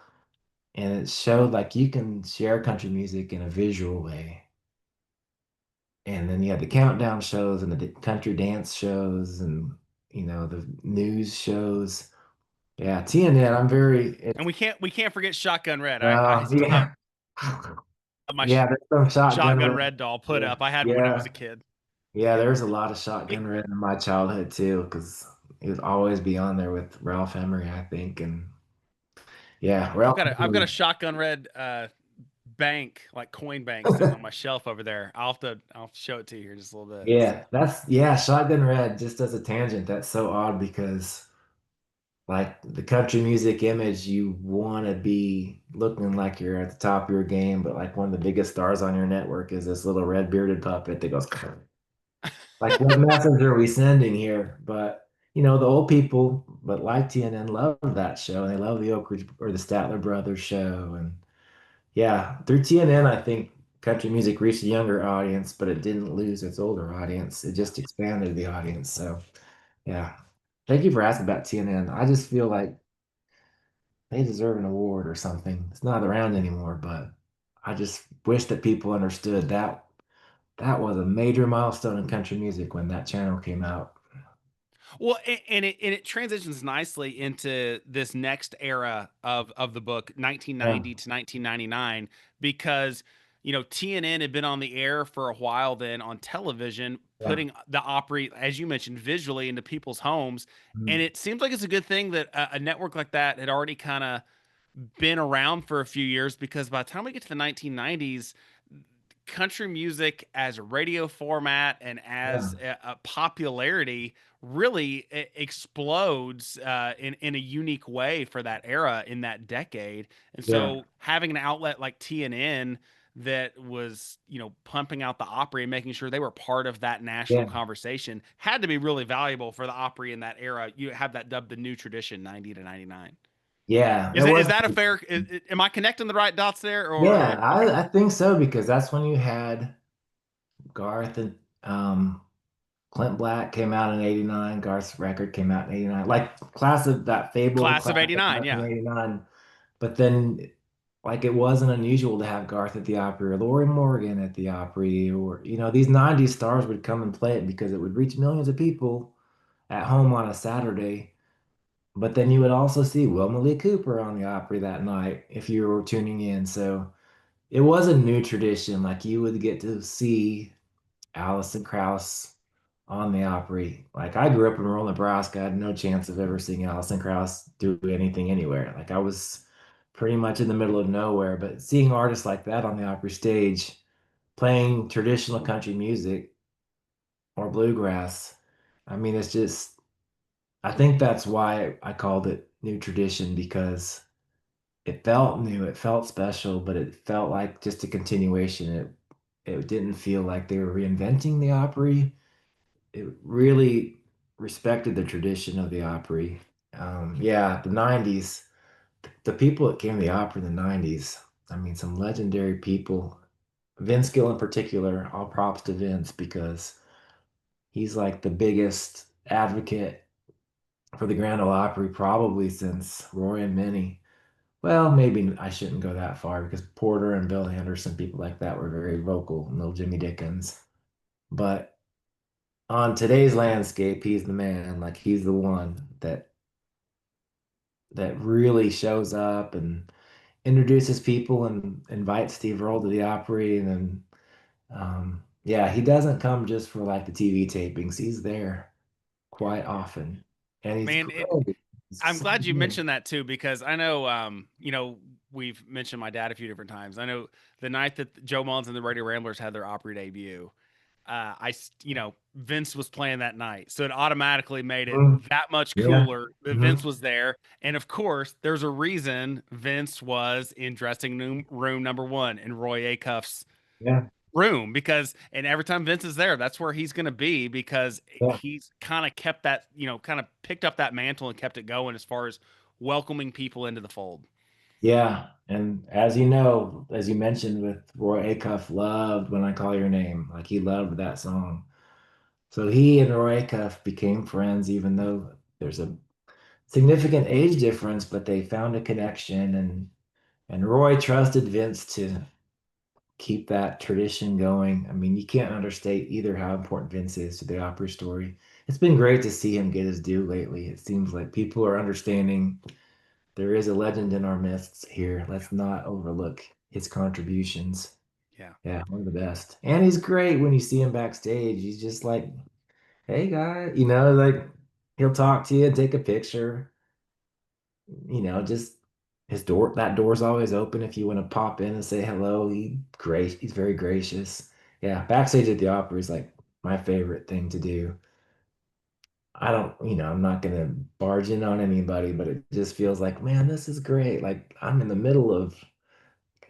B: And it showed like you can share country music in a visual way. And then you had the countdown shows and the country dance shows and the news shows. Yeah, TNN, I'm very
A: And
B: it's
A: we can't forget Shotgun Red. I still have
B: yeah.
A: my
B: Yeah, there's some shotgun
A: Shotgun
B: red.
A: Red doll put
B: Yeah,
A: up. I had one when I was
B: yeah.
A: a kid.
B: Yeah, there's a lot of
A: It,
B: shotgun red in my childhood too, because it would always be on there with Ralph Emery, I think. And yeah,
A: I've
B: Ralph
A: got a
B: Emery.
A: Shotgun Red bank, like coin bank, sitting on my shelf over there. I'll show it to you here in just a little bit.
B: Yeah,
A: So
B: shotgun red. Just as a tangent, that's so odd because like the country music image, you want to be looking like you're at the top of your game, but like one of the biggest stars on your network is this little red bearded puppet that goes like, what message are we sending here? But the old people, but like TNN, love that show, and they love the Oak Ridge or the Statler Brothers show, and yeah, through TNN, I think country music reached a younger audience, but it didn't lose its older audience. It just expanded the audience. So yeah, thank you for asking about TNN. I just feel like they deserve an award or something. It's not around anymore, but I just wish that people understood that that was a major milestone in country music when that channel came out.
A: well, and it transitions nicely into this next era of the book,
B: Yeah,
A: 1990 to 1999, because TNN had been on the air for a while then on television,
B: yeah.
A: putting the Opry, as you mentioned, visually into people's homes, and
B: Mm.
A: it seems like it's a good thing that a network like that had already kind of been around for a few years, because by the time we get to the 1990s, country music as a radio format and
B: Yeah,
A: as a popularity really explodes in a unique way for that era in that decade. And
B: yeah,
A: so having an outlet like TNN that was, pumping out the Opry and making sure they were part of that national
B: yeah,
A: conversation had to be really valuable for the Opry in that era. You have that dubbed the new tradition, 90 to 99.
B: yeah. It
A: Is
B: was.
A: that a fair? Am I connecting the right dots there,
B: Yeah,
A: or
B: I think so because that's when you had Garth and Clint Black came out in '89. Garth's record came out in '89. Like that fabled
A: class
B: class
A: of
B: of
A: '89? Yeah.
B: 1989. But then, like, it wasn't unusual to have Garth at the Opry or Lori Morgan at the Opry, or these '90s stars would come and play it because it would reach millions of people at home on a Saturday. But then you would also see Wilma Lee Cooper on the Opry that night if you were tuning in. So it was a new tradition. Like you would get to see Alison Krauss on the Opry. Like I grew up in rural Nebraska. I had no chance of ever seeing Alison Krauss do anything anywhere. Like I was pretty much in the middle of nowhere. But seeing artists like that on the Opry stage playing traditional country music or bluegrass, I mean, it's just, I think that's why I called it new tradition because it felt new, it felt special, but it felt like just a continuation. It didn't feel like they were reinventing the Opry. It really respected the tradition of the Opry. Yeah, the 90s, the people that came to the Opry in the 90s, I mean, some legendary people. Vince Gill in particular, all props to Vince because he's like the biggest advocate for the Grand Ole Opry probably since Roy and Minnie. Well, maybe I shouldn't go that far because Porter and Bill Anderson, people like that, were very vocal, and little Jimmy Dickens. But on today's landscape, he's the man. Like he's the one that really shows up and introduces people and invites Steve Earle to the Opry. And then, yeah, he doesn't come just for like the TV tapings. He's there quite often, and he's
A: Man,
B: great. He's
A: I'm
B: so
A: glad you
B: good.
A: mentioned that too, because I know, we've mentioned my dad a few different times. I know the night that Joe Mullins and the Radio Ramblers had their Opry debut, Vince was playing that night, so it automatically made it
B: Mm,
A: that much
B: yeah.
A: cooler that Vince
B: Mhm.
A: was there. And of course, there's a reason Vince was in room number one in Roy Acuff's
B: Yeah.
A: room, because and every time Vince is there, that's where he's going to be, because
B: Yeah.
A: he's kind of kept that, kind of picked up that mantle and kept it going as far as welcoming people into the fold.
B: Yeah, and as you know, as you mentioned with Roy Acuff loved When I Call Your Name. Like he loved that song. So he and Roy Acuff became friends, even though there's a significant age difference, but they found a connection and Roy trusted Vince to keep that tradition going. I mean, you can't understate either how important Vince is to the Opry story. It's been great to see him get his due lately. It seems like people are understanding there is a legend in our midst here.
A: Yeah,
B: Let's not overlook his contributions.
A: yeah.
B: Yeah, one of the best. And he's great when you see him backstage. He's just like, hey, guy, like he'll talk to you, take a picture, just that door's always open if you want to pop in and say hello. He's very gracious. Yeah, backstage at the opera is like my favorite thing to do. I don't, I'm not gonna barge in on anybody, but it just feels like, man, this is great. Like I'm in the middle of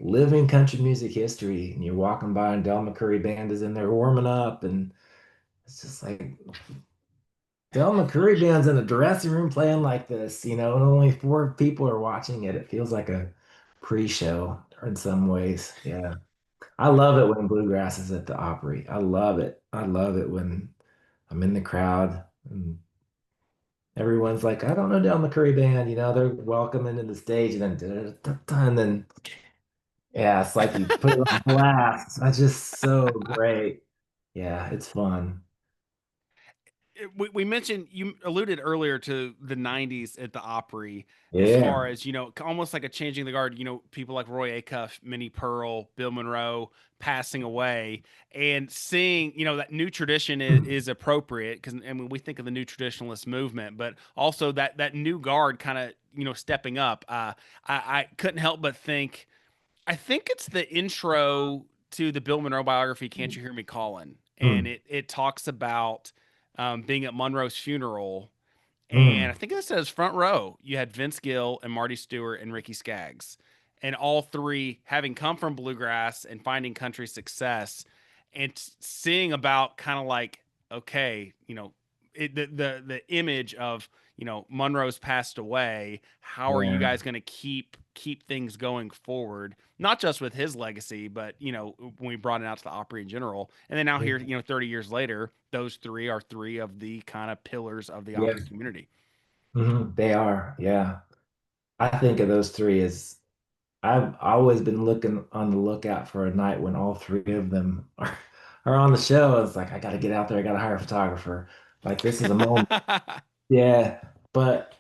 B: living country music history, and you're walking by, and Del McCurry band is in there warming up, and it's just like Del McCurry band's in a dressing room playing like this, and only four people are watching it. It feels like a pre-show in some ways. Yeah, I love it when bluegrass is at the Opry. I love it. I love it when I'm in the crowd and everyone's like, I don't know Del McCurry band, they're welcoming to the stage, and then and then yeah, it's like you put it on blast. That's just so great. Yeah, it's fun.
A: We mentioned, you alluded earlier to the 90s at the Opry, as
B: Yeah.
A: far as, almost like a changing the guard, people like Roy Acuff, Minnie Pearl, Bill Monroe passing away, and seeing, that new tradition is appropriate, because I mean we think of the new traditionalist movement, but also that new guard kind of, stepping up. I couldn't help but think, I think it's the intro to the Bill Monroe biography, "Can't You Hear Me Calling," and
B: Mm,
A: it talks about, being at Monroe's funeral, and I
B: mm,
A: think it says front row. You had Vince Gill and Marty Stewart and Ricky Skaggs, and all three having come from bluegrass and finding country success, and seeing about kind of like, okay, the image of, Monroe's passed away. How are you
B: yeah.
A: guys going to keep things going forward? Not just with his legacy, but when we brought it out to the Opry in general, and then now here, 30 years later, those three are three of the kind of pillars of the
B: Yeah.
A: Opry community.
B: They are. Yeah. I think of those three as I've always been looking on the lookout for a night when all three of them are on the show. It's like I got to get out there. I got to hire a photographer. Like this is a moment. Yeah. But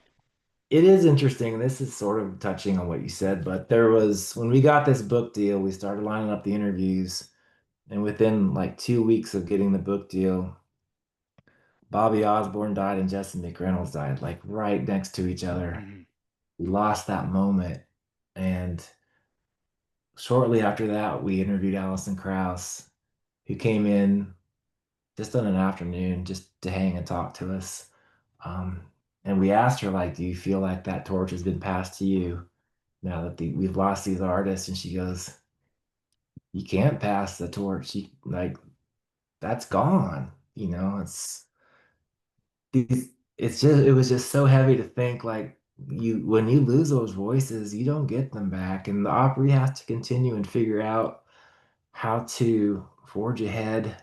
B: it is interesting. This is sort of touching on what you said, but there was when we got this book deal, we started lining up the interviews, and within like 2 weeks of getting the book deal, Bobby Osborne died and Justin McReynolds died, like right next to each other.
A: Mhm.
B: We lost that moment. And shortly after that, we interviewed Alison Krauss, who came in just on an afternoon just to hang and talk to us. Um, and we asked her, like, do you feel like that torch has been passed to you now that we've lost these artists? And she goes, you can't pass the torch. Like, that's gone. These, it was just so heavy to think like when you lose those voices, you don't get them back. And the Opry has to continue and figure out how to forge ahead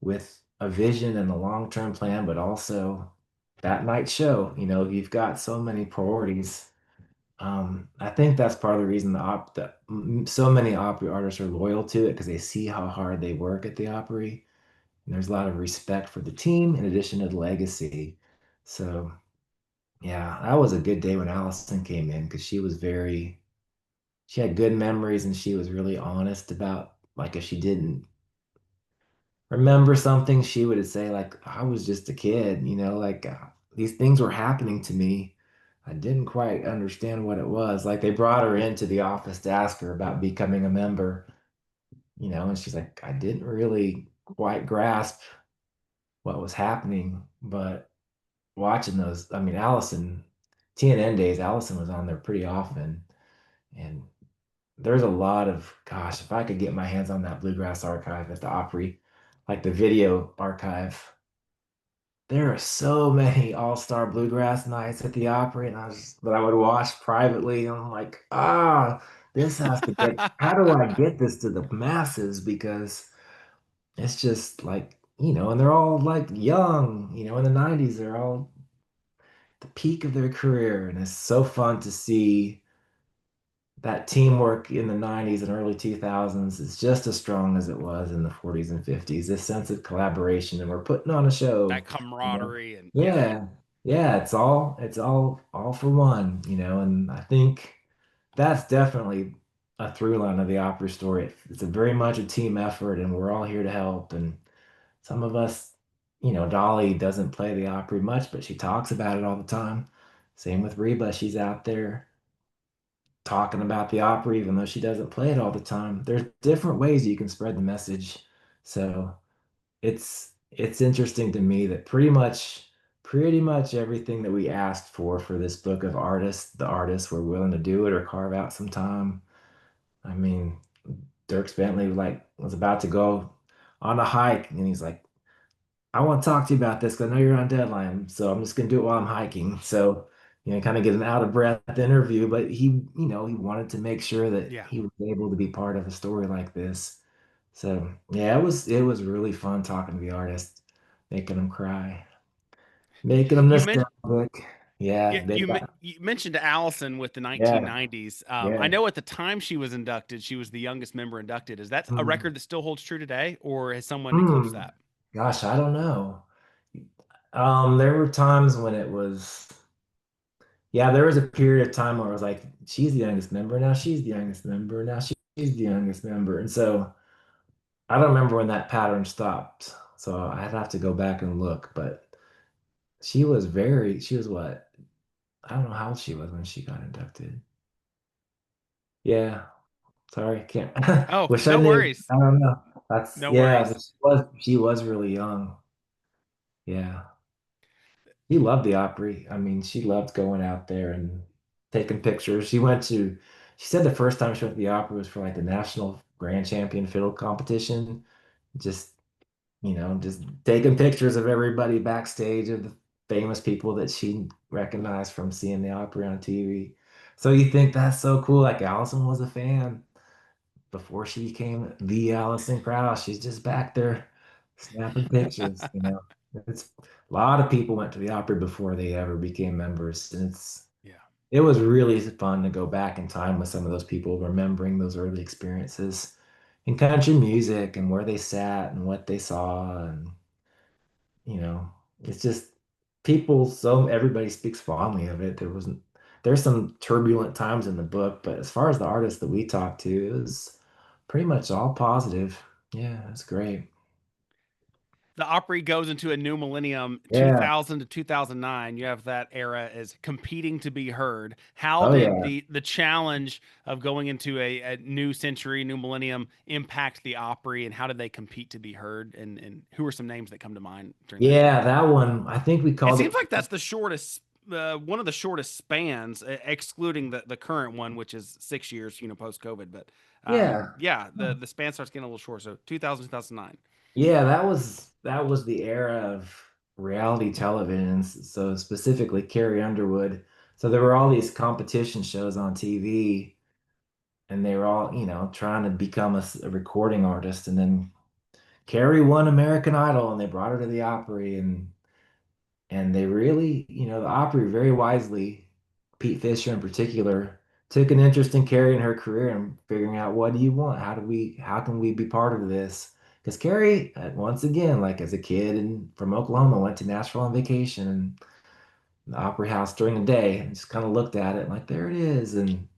B: with a vision and a long-term plan, but also that night show. You've got so many priorities. I think that's part of the reason so many Opry artists are loyal to it because they see how hard they work at the Opry. And there's a lot of respect for the team in addition to the legacy. So yeah, that was a good day when Allison came in because she had good memories and she was really honest about like if she didn't remember something, she would say like I was just a kid, like these things were happening to me. I didn't quite understand what it was. Like they brought her into the office to ask her about becoming a member, and she's like, I didn't really quite grasp what was happening, but watching those, I mean, Allison, TNN days, Allison was on there pretty often. And there's a lot of, gosh, if I could get my hands on that bluegrass archive at the Opry, like the video archive, there are so many all-star bluegrass nights at the Opry, and that I would watch privately. And I'm like, this has to get, how do I get this to the masses? Because it's just like, and they're all like young, in the 90s, they're all the peak of their career. And it's so fun to see that teamwork in the 90s and early 2000s is just as strong as it was in the 40s and 50s. This sense of collaboration, and we're putting on a
A: That
B: show, you know.
A: camaraderie and yeah.
B: Yeah. Yeah, it's all for one, and I think that's definitely a through line of the opera story. It's a very much a team effort and we're all here to help. And some of us, Dolly doesn't play the Opry much, but she talks about it all the time. Same with Reba. She's out there talking about the Opry, even though she doesn't play it all the time. There's different ways you can spread the message. So it's interesting to me that pretty much everything that we asked for this book of artists, the artists were willing to do it or carve out some time. I mean, Dirk Bentley like was about to go on a hike and he's like, I want to talk to you about this because I know you're on deadline. So I'm just gonna do it while I'm hiking. So, kind of get an out of breath interview, but he wanted to make sure that
A: Yeah.
B: he was able to be part of a story like this. So yeah, it was really fun talking to the artist, making them cry, making them
A: You mentioned
B: nostalgic. Yeah, they got
A: you mentioned Allison with the
B: yeah,
A: 1990s. I
B: yeah.
A: know at the time she was inducted, she was the youngest member inducted. Is that a
B: Hmm.
A: record that still holds true today, or has someone eclipsed
B: Hmm.
A: that?
B: Gosh, I don't know. There were times when it was. Yeah, there was a period of time where I was like, she's the youngest member. Now she's the youngest member. Now she's the youngest member. And so I don't remember when that pattern stopped. So I'd have to go back and look. But she was what? I don't know how old she was when she got inducted. Yeah, sorry, can't.
A: Oh,
B: Wish I
A: no
B: knew.
A: worries.
B: I don't know.
A: No
B: Yeah,
A: worries.
B: but she was really young. Yeah. She loved the Opry. I mean, she loved going out there and taking pictures. She said the first time she went to the Opry was for like the National Grand Champion Fiddle competition. Just, just taking pictures of everybody backstage of the famous people that she recognized from seeing the Opry on TV. So you think that's so cool. Like Allison was a fan before she became the Allison Krauss. She's just back there snapping pictures. It's a lot of people went to the Opry before they ever became members. And
A: Yeah.
B: it was really fun to go back in time with some of those people, remembering those early experiences in country music and where they sat and what they saw. And, it's just people, so everybody speaks fondly of it. There's some turbulent times in the book, but as far as the artists that we talked to, it was pretty much all positive. Yeah, it's great.
A: The Opry goes into a new millennium,
B: Yeah.
A: 2000 to 2009. You have that era as competing to be heard. How
B: Oh
A: did
B: yeah.
A: the challenge of going into a new century, new millennium impact the Opry, and how did they compete to be heard? And who are some names that come to mind during that
B: Yeah,
A: time?
B: that one, I think we
A: It
B: called
A: seems
B: it.
A: like that's the shortest, one of the shortest spans, excluding the current one, which is 6 years, post COVID. But
B: Yeah.
A: yeah, the span starts getting a little short. So 2000, 2009.
B: Yeah, that was the era of reality television. So specifically Carrie Underwood. So there were all these competition shows on TV, and they were all, trying to become a recording artist. And then Carrie won American Idol, and they brought her to the Opry, and they really, the Opry very wisely, Pete Fisher in particular, took an interest in Carrie and her career and figuring out, what do you want? How can we be part of this? Because Carrie, once again, like as a kid and from Oklahoma, went to Nashville on vacation and the Opry House during the day and just kind of looked at it like, there it is. And,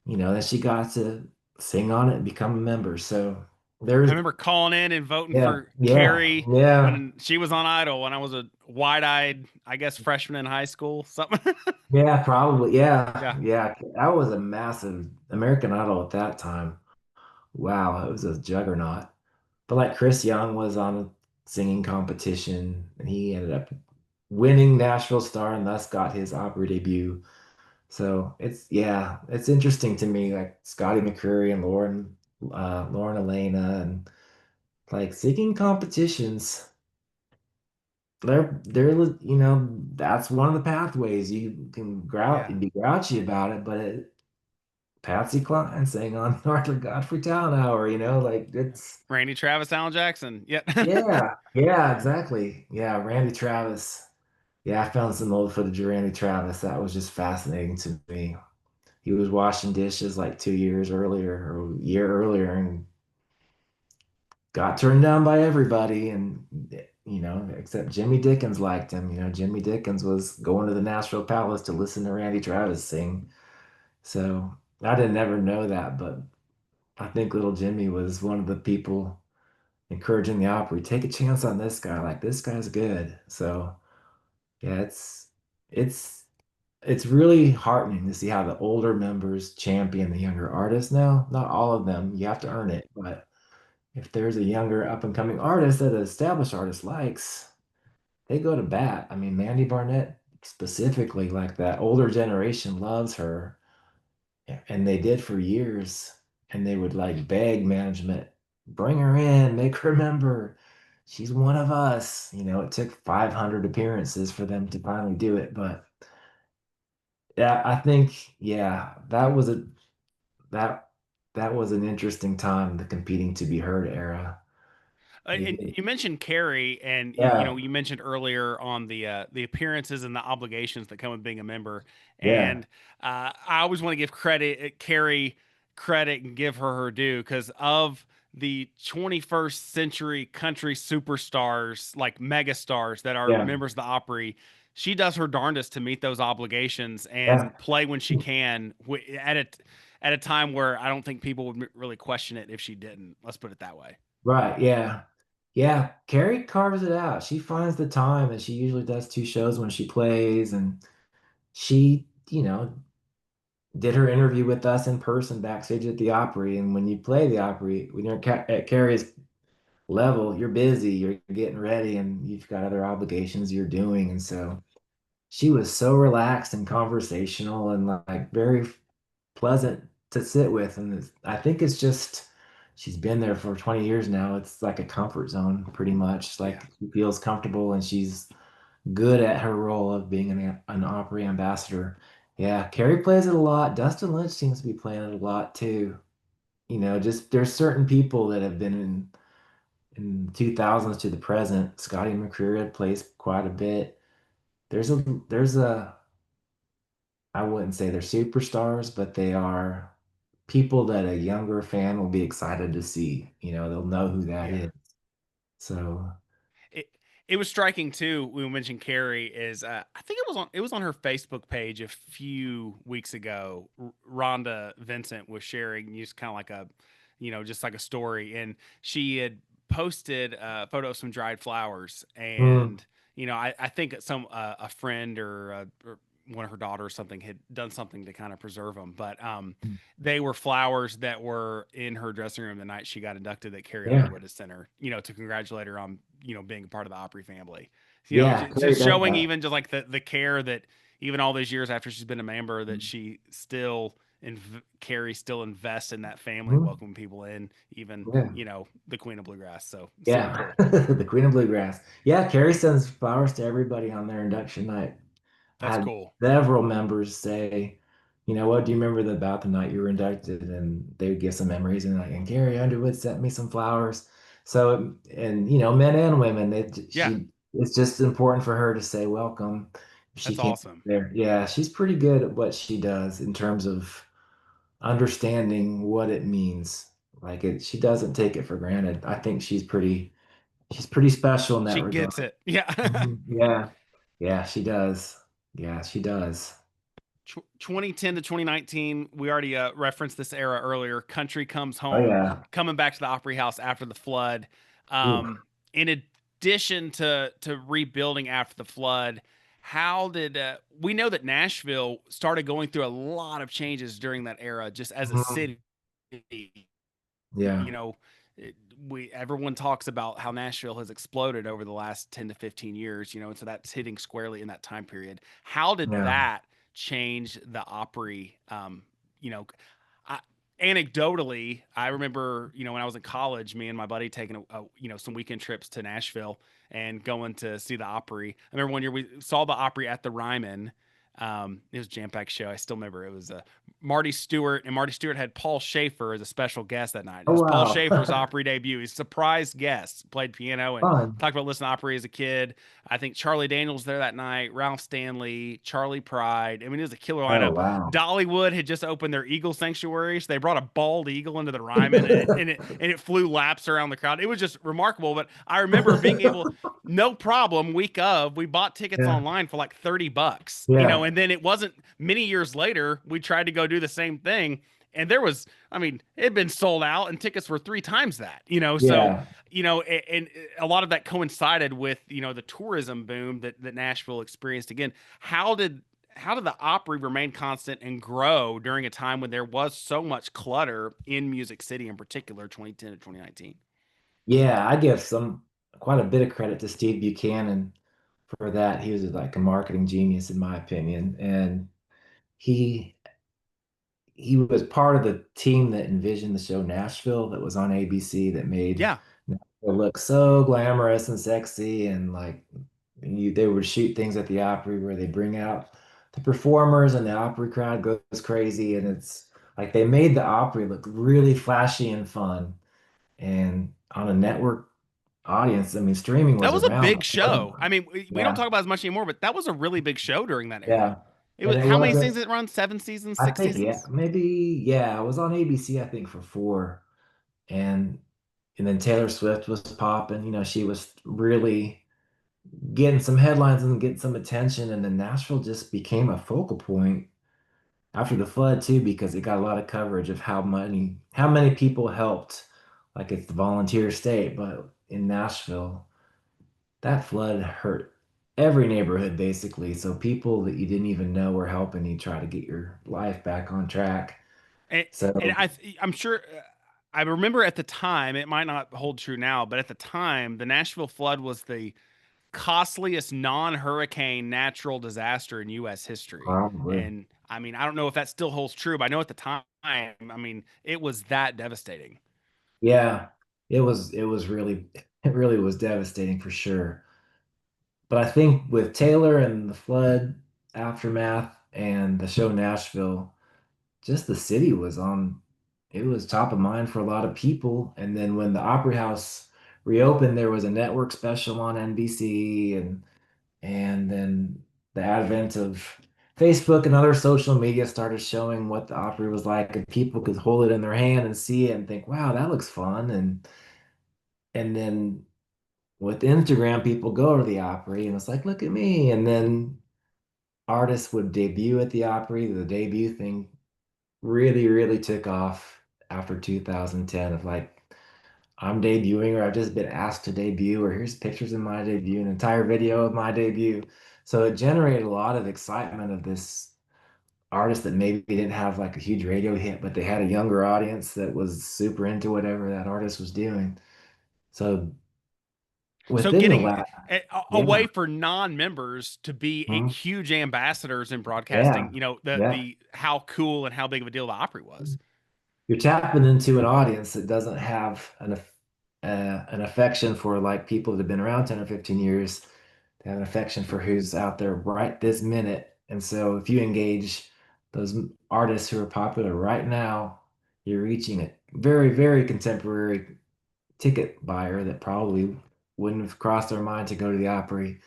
B: then she got to sing on it and become a member. So
A: I
B: there's,
A: remember calling in and voting
B: yeah,
A: for
B: yeah,
A: Carrie
B: yeah.
A: when she was on Idol when I was a wide-eyed, I guess, freshman in high school, something.
B: Yeah, probably. Yeah.
A: Yeah.
B: Yeah. That was a massive American Idol at that time. Wow, it was a juggernaut. But like Chris Young was on a singing competition and he ended up winning Nashville Star and thus got his opera debut. So yeah, it's interesting to me, like Scotty McCreery and Lauren Elena and like singing competitions. That's one of the pathways. You can
A: Yeah.
B: be grouchy about it, but Patsy Cline sang on Arthur Godfrey Town Hour, like it's,
A: Randy Travis, Alan Jackson. Yeah.
B: yeah, yeah, exactly. Yeah, Randy Travis. Yeah, I found some old footage of Randy Travis. That was just fascinating to me. He was washing dishes like 2 years earlier or a year earlier and got turned down by everybody. And, except Jimmy Dickens liked him. Jimmy Dickens was going to the Nashville Palace to listen to Randy Travis sing. So I didn't ever know that, but I think little Jimmy was one of the people encouraging the Opry, take a chance on this guy. Like this guy's good. So yeah, it's it's really heartening to see how the older members champion the younger artists now. Not all of them, you have to earn it, but if there's a younger up and coming artist that an established artist likes, they go to bat. I mean, Mandy Barnett specifically, like that older generation loves her, and they did for years, and they would like beg management, bring her in, make her a member. She's one of us. It took 500 appearances for them to finally do it, but yeah, I think, yeah, that that was an interesting time, the competing to be heard era.
A: And you mentioned Carrie, and
B: Yeah,
A: you mentioned earlier on the appearances and the obligations that come with being a member.
B: yeah,
A: And I always want to give Carrie credit and give her due because of the 21st century country superstars, like megastars that are
B: yeah,
A: members of the Opry. She does her darndest to meet those obligations
B: yeah.
A: and play when she can at a time where I don't think people would really question it if she didn't. Let's put it that way.
B: Right, yeah. Yeah, Carrie carves it out. She finds the time and she usually does 2 shows when she plays, and she, did her interview with us in person backstage at the Opry. And when you play the Opry, when you're at Carrie's level, you're busy, you're getting ready, and you've got other obligations you're doing. And so she was so relaxed and conversational and like very pleasant to sit with. And I think it's just, she's been there for 20 years now. It's like a comfort zone, pretty much.
A: Yeah.
B: Like she feels comfortable and she's good at her role of being an Opry ambassador. Yeah, Carrie plays it a lot. Dustin Lynch seems to be playing it a lot too. Just there's certain people that have been in 2000s to the present. Scotty McCreery plays quite a bit. There's a I wouldn't say they're superstars, but they are people that a younger fan will be excited to see. They'll know who that
A: Yeah.
B: is. So
A: It was striking too. We mentioned Carrie is I think it was on her Facebook page a few weeks ago. Rhonda Vincent was sharing just kind of like a, just like a story, and she had posted a photo of some dried flowers,
B: Mm,
A: and I think some a friend or one of her daughters or something had done something to kind of preserve them, but they were flowers that were in her dressing room the night she got inducted that Carrie
B: yeah.
A: Underwood had sent her, to congratulate her on, being a part of the Opry family.
B: Yeah, Carrie
A: Just
B: does
A: showing
B: that.
A: even just like the care that even all these years after she's been a member that she still and Carrie still invests in that family,
B: Mhm.
A: welcoming people in, even,
B: Yeah.
A: the Queen of Bluegrass. So super
B: Yeah.
A: cool.
B: The Queen of Bluegrass. Yeah, Carrie sends flowers to everybody on their induction night. I
A: That's
B: had
A: cool.
B: several members say, you know what, do you remember about the night you were inducted? And they would give some memories and like, and Carrie Underwood sent me some flowers. So, and men and women,
A: Yeah,
B: it's just important for her to say welcome if she
A: that's
B: can't be
A: awesome.
B: there. Yeah, she's pretty good at what she does in terms of understanding what it means. She doesn't take it for granted. I think she's pretty special in that
A: She gets
B: regard.
A: it. Yeah.
B: Mhm. Yeah. Yeah, she does. Yeah, she does.
A: 2010 to 2019, we already referenced this era earlier. Country Comes
B: Oh
A: Home,
B: yeah.
A: coming back to the Opry House after the flood.
B: Ooh.
A: In addition to rebuilding after the flood, how did we know that Nashville started going through a lot of changes during that era, just as a
B: Mhm.
A: city?
B: Yeah.
A: You know, we everyone talks about how Nashville has exploded over the last 10 to 15 years, and so that's hitting squarely in that time period. How did
B: Yeah.
A: that change the Opry? You know, I, Anecdotally, I remember, when I was in college, me and my buddy taking some weekend trips to Nashville and going to see the Opry. I remember one year we saw the Opry at the Ryman. It was a jam-packed show. I still remember it was Marty Stewart, and Marty Stewart had Paul Schaefer as a special guest that night. It
B: Oh
A: was Paul
B: wow.
A: Schaefer's Opry debut. He's a surprise guest, played piano and
B: Fun.
A: talked about listening to Opry as a kid. I think Charlie Daniels there that night, Ralph Stanley, Charlie Pride. I mean, it was a killer
B: Oh
A: lineup.
B: wow.
A: Dollywood had just opened their eagle sanctuary, so they brought a bald eagle into the Ryman, and it flew laps around the crowd. It was just remarkable. But I remember being able, no problem, week of, we bought tickets
B: Yeah.
A: online for like $30,
B: Yeah.
A: and then it wasn't many years later, we tried to go do the same thing. And there was, I mean, it had been sold out and tickets were three times that. So,
B: Yeah.
A: and a lot of that coincided with, the tourism boom that Nashville experienced again. How did the Opry remain constant and grow during a time when there was so much clutter in Music City in particular, 2010 to 2019?
B: Yeah, I give some quite a bit of credit to Steve Buchanan for that. He was like a marketing genius in my opinion. And he he was part of the team that envisioned the show Nashville that was on ABC that made
A: Yeah,
B: Nashville look so glamorous and sexy and like they would shoot things at the Opry where they bring out the performers and the Opry crowd goes crazy and it's like they made the Opry look really flashy and fun and on a network audience. I mean, streaming
A: that
B: was
A: was a
B: around
A: big
B: before
A: show. I
B: then.
A: mean, we don't
B: Yeah,
A: talk about it as much anymore, but that was a really big show during that era.
B: yeah.
A: It
B: And
A: was
B: it
A: how many seasons
B: wasn't,
A: did it run? 7 seasons,
B: I
A: six
B: think, yeah,
A: seasons?
B: maybe, yeah, it was on ABC, I think, for four. and and then Taylor Swift was popping. She was really getting some headlines and getting some attention, and then Nashville just became a focal point after the flood too, because it got a lot of coverage of how many people helped. Like it's the volunteer state, but in Nashville, that flood hurt every neighborhood basically. So people that you didn't even know were helping you try to get your life back on track.
A: And, and
B: So
A: I'm sure I remember at the time, it might not hold true now, but at the time, the Nashville flood was the costliest non-hurricane natural disaster in U.S. history.
B: probably.
A: And I mean, I don't know if that still holds true, but I know at the time, I mean, it was that devastating.
B: Yeah, it was really it really was devastating for sure. But I think with Taylor and the flood aftermath and the show Nashville, just the city it was top of mind for a lot of people. And then when the Opry House reopened, there was a network special on NBC and then the advent of Facebook and other social media started showing what the Opry was like, and people could hold it in their hand and see it and think, wow, that looks fun. And then with Instagram, people go to the Opry and it's like, look at me. And then artists would debut at the Opry. The debut thing really, really took off after 2010 of like, I'm debuting, or I've just been asked to debut, or here's pictures of my debut, an entire video of my debut. So it generated a lot of excitement of this artist that maybe didn't have like a huge radio hit, but they had a younger audience that was super into whatever that artist was doing. So
A: So
B: within the
A: getting
B: last,
A: a
B: yeah,
A: way for non-members to be a
B: mhm,
A: huge ambassadors in broadcasting,
B: yeah,
A: you know,
B: yeah.
A: the how cool and how big of a deal the Opry was.
B: You're tapping into an audience that doesn't have an affection for like people that have been around 10 or 15 years. They have an affection for who's out there right this minute. And so if you engage those artists who are popular right now, you're reaching a very, very contemporary ticket buyer that probably wouldn't have crossed their mind to go to the Opry.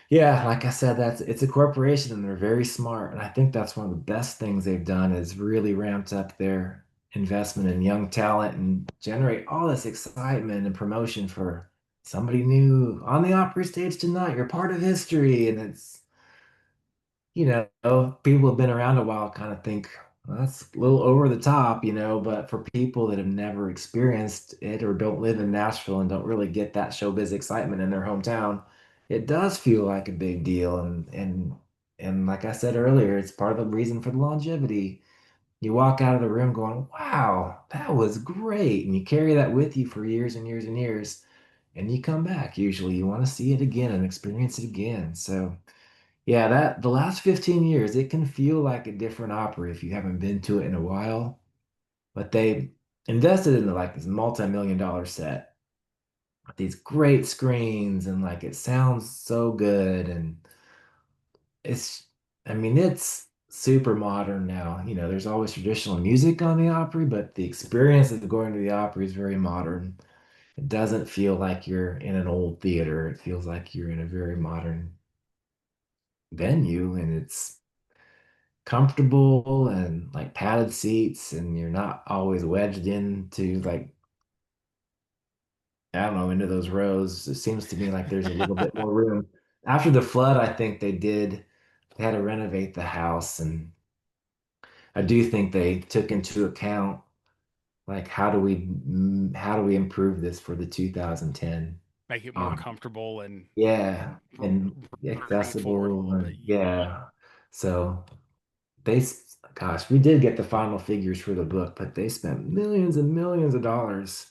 B: Yeah, like I said, that's it's a corporation and they're very smart. And I think that's one of the best things they've done is really ramped up their investment in young talent and generate all this excitement and promotion for somebody new on the Opry stage tonight. You're part of history. And it's, people who have been around a while kind of think, well, that's a little over the top, but for people that have never experienced it or don't live in Nashville and don't really get that showbiz excitement in their hometown, it does feel like a big deal. And like I said earlier, it's part of the reason for the longevity. You walk out of the room going, wow, that was great. And you carry that with you for years and years and years. And you come back. Usually you want to see it again and experience it again. So yeah, that the last 15 years, it can feel like a different opera if you haven't been to it in a while. But they invested in like this multi-million dollar set with these great screens and like it sounds so good. And it's, I mean, it's super modern now. There's always traditional music on the Opry, but the experience of going to the Opry is very modern. It doesn't feel like you're in an old theater. It feels like you're in a very modern venue, and it's comfortable and like padded seats, and you're not always wedged into like, I don't know, into those rows. It seems to me like there's a little bit more room. After the flood, I think they had to renovate the house, and I do think they took into account like how do we improve this for the 2010
A: Make it more
B: um
A: comfortable and
B: yeah, and
A: bring it forward a
B: accessible,
A: little bit.
B: and yeah. So gosh, we did get the final figures for the book, but they spent millions and millions of dollars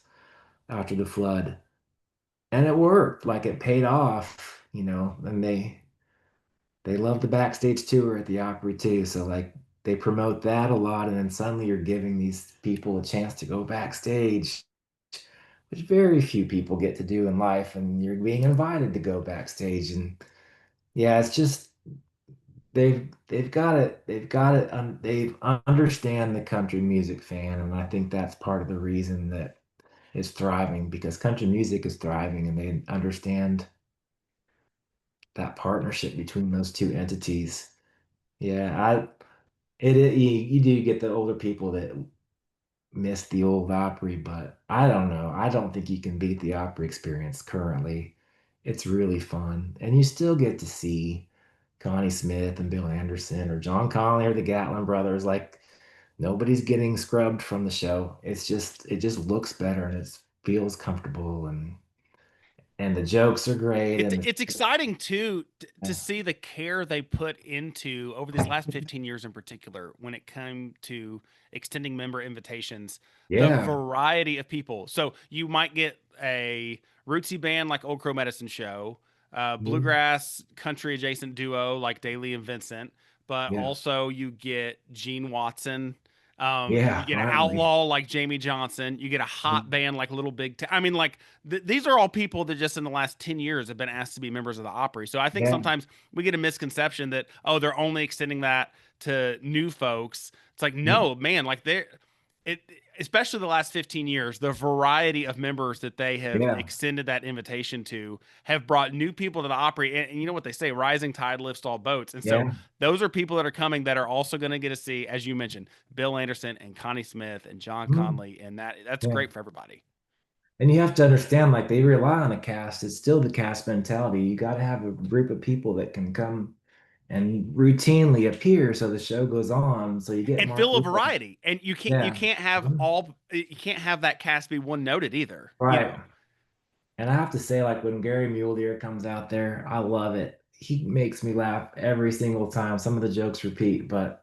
B: after the flood, and it worked. Like it paid off, and they love the backstage tour at the Opry too. So like they promote that a lot, and then suddenly you're giving these people a chance to go backstage, which very few people get to do in life, and you're being invited to go backstage. And yeah, it's just they understand the country music fan, and I think that's part of the reason that it's thriving, because country music is thriving and they understand that partnership between those two entities. Yeah, you do get the older people that miss the old Opry, but I don't know. I don't think you can beat the Opry experience currently. It's really fun, and you still get to see Connie Smith and Bill Anderson or John Conley or the Gatlin brothers. Like nobody's getting scrubbed from the show. It just looks better and it feels comfortable, and the jokes are great
A: It's
B: and
A: it's exciting too to
B: yeah,
A: see the care they put into over these last 15 years in particular when it came to extending member invitations, the
B: yeah,
A: variety of people. So you might get a rootsy band like Old Crow Medicine Show,
B: mhm,
A: bluegrass country adjacent duo like Daly and Vincent, but
B: yeah,
A: also you get Gene Watson. You
B: yeah,
A: get an
B: finally.
A: outlaw like Jamie Johnson. You get a hot
B: Mhm.
A: band like Little Big I mean, like these are all people that just in the last 10 years have been asked to be members of the Opry. So I think
B: Yeah,
A: sometimes we get a misconception that, oh, they're only extending that to new folks. It's like,
B: mhm,
A: no, man, like it, especially the last 15 years, the variety of members that they have
B: yeah,
A: extended that invitation to have brought new people to the Opry. And you know what they say, rising tide lifts all boats. And so
B: yeah,
A: those are people that are coming that are also going to get to see, as you mentioned, Bill Anderson and Connie Smith and John
B: mhm,
A: Conley. And that's
B: yeah.
A: great for everybody.
B: And you have to understand, like they rely on a cast. It's still the cast mentality. You got to have a group of people that can come and routinely appear so the show goes on. So you get
A: And
B: more
A: fill a
B: people.
A: variety. And
B: Yeah.
A: you can't have that cast be one noted either, you
B: Right.
A: know.
B: And I have to say, like when Gary Mule Deer comes out there, I love it. He makes me laugh every single time. Some of the jokes repeat, but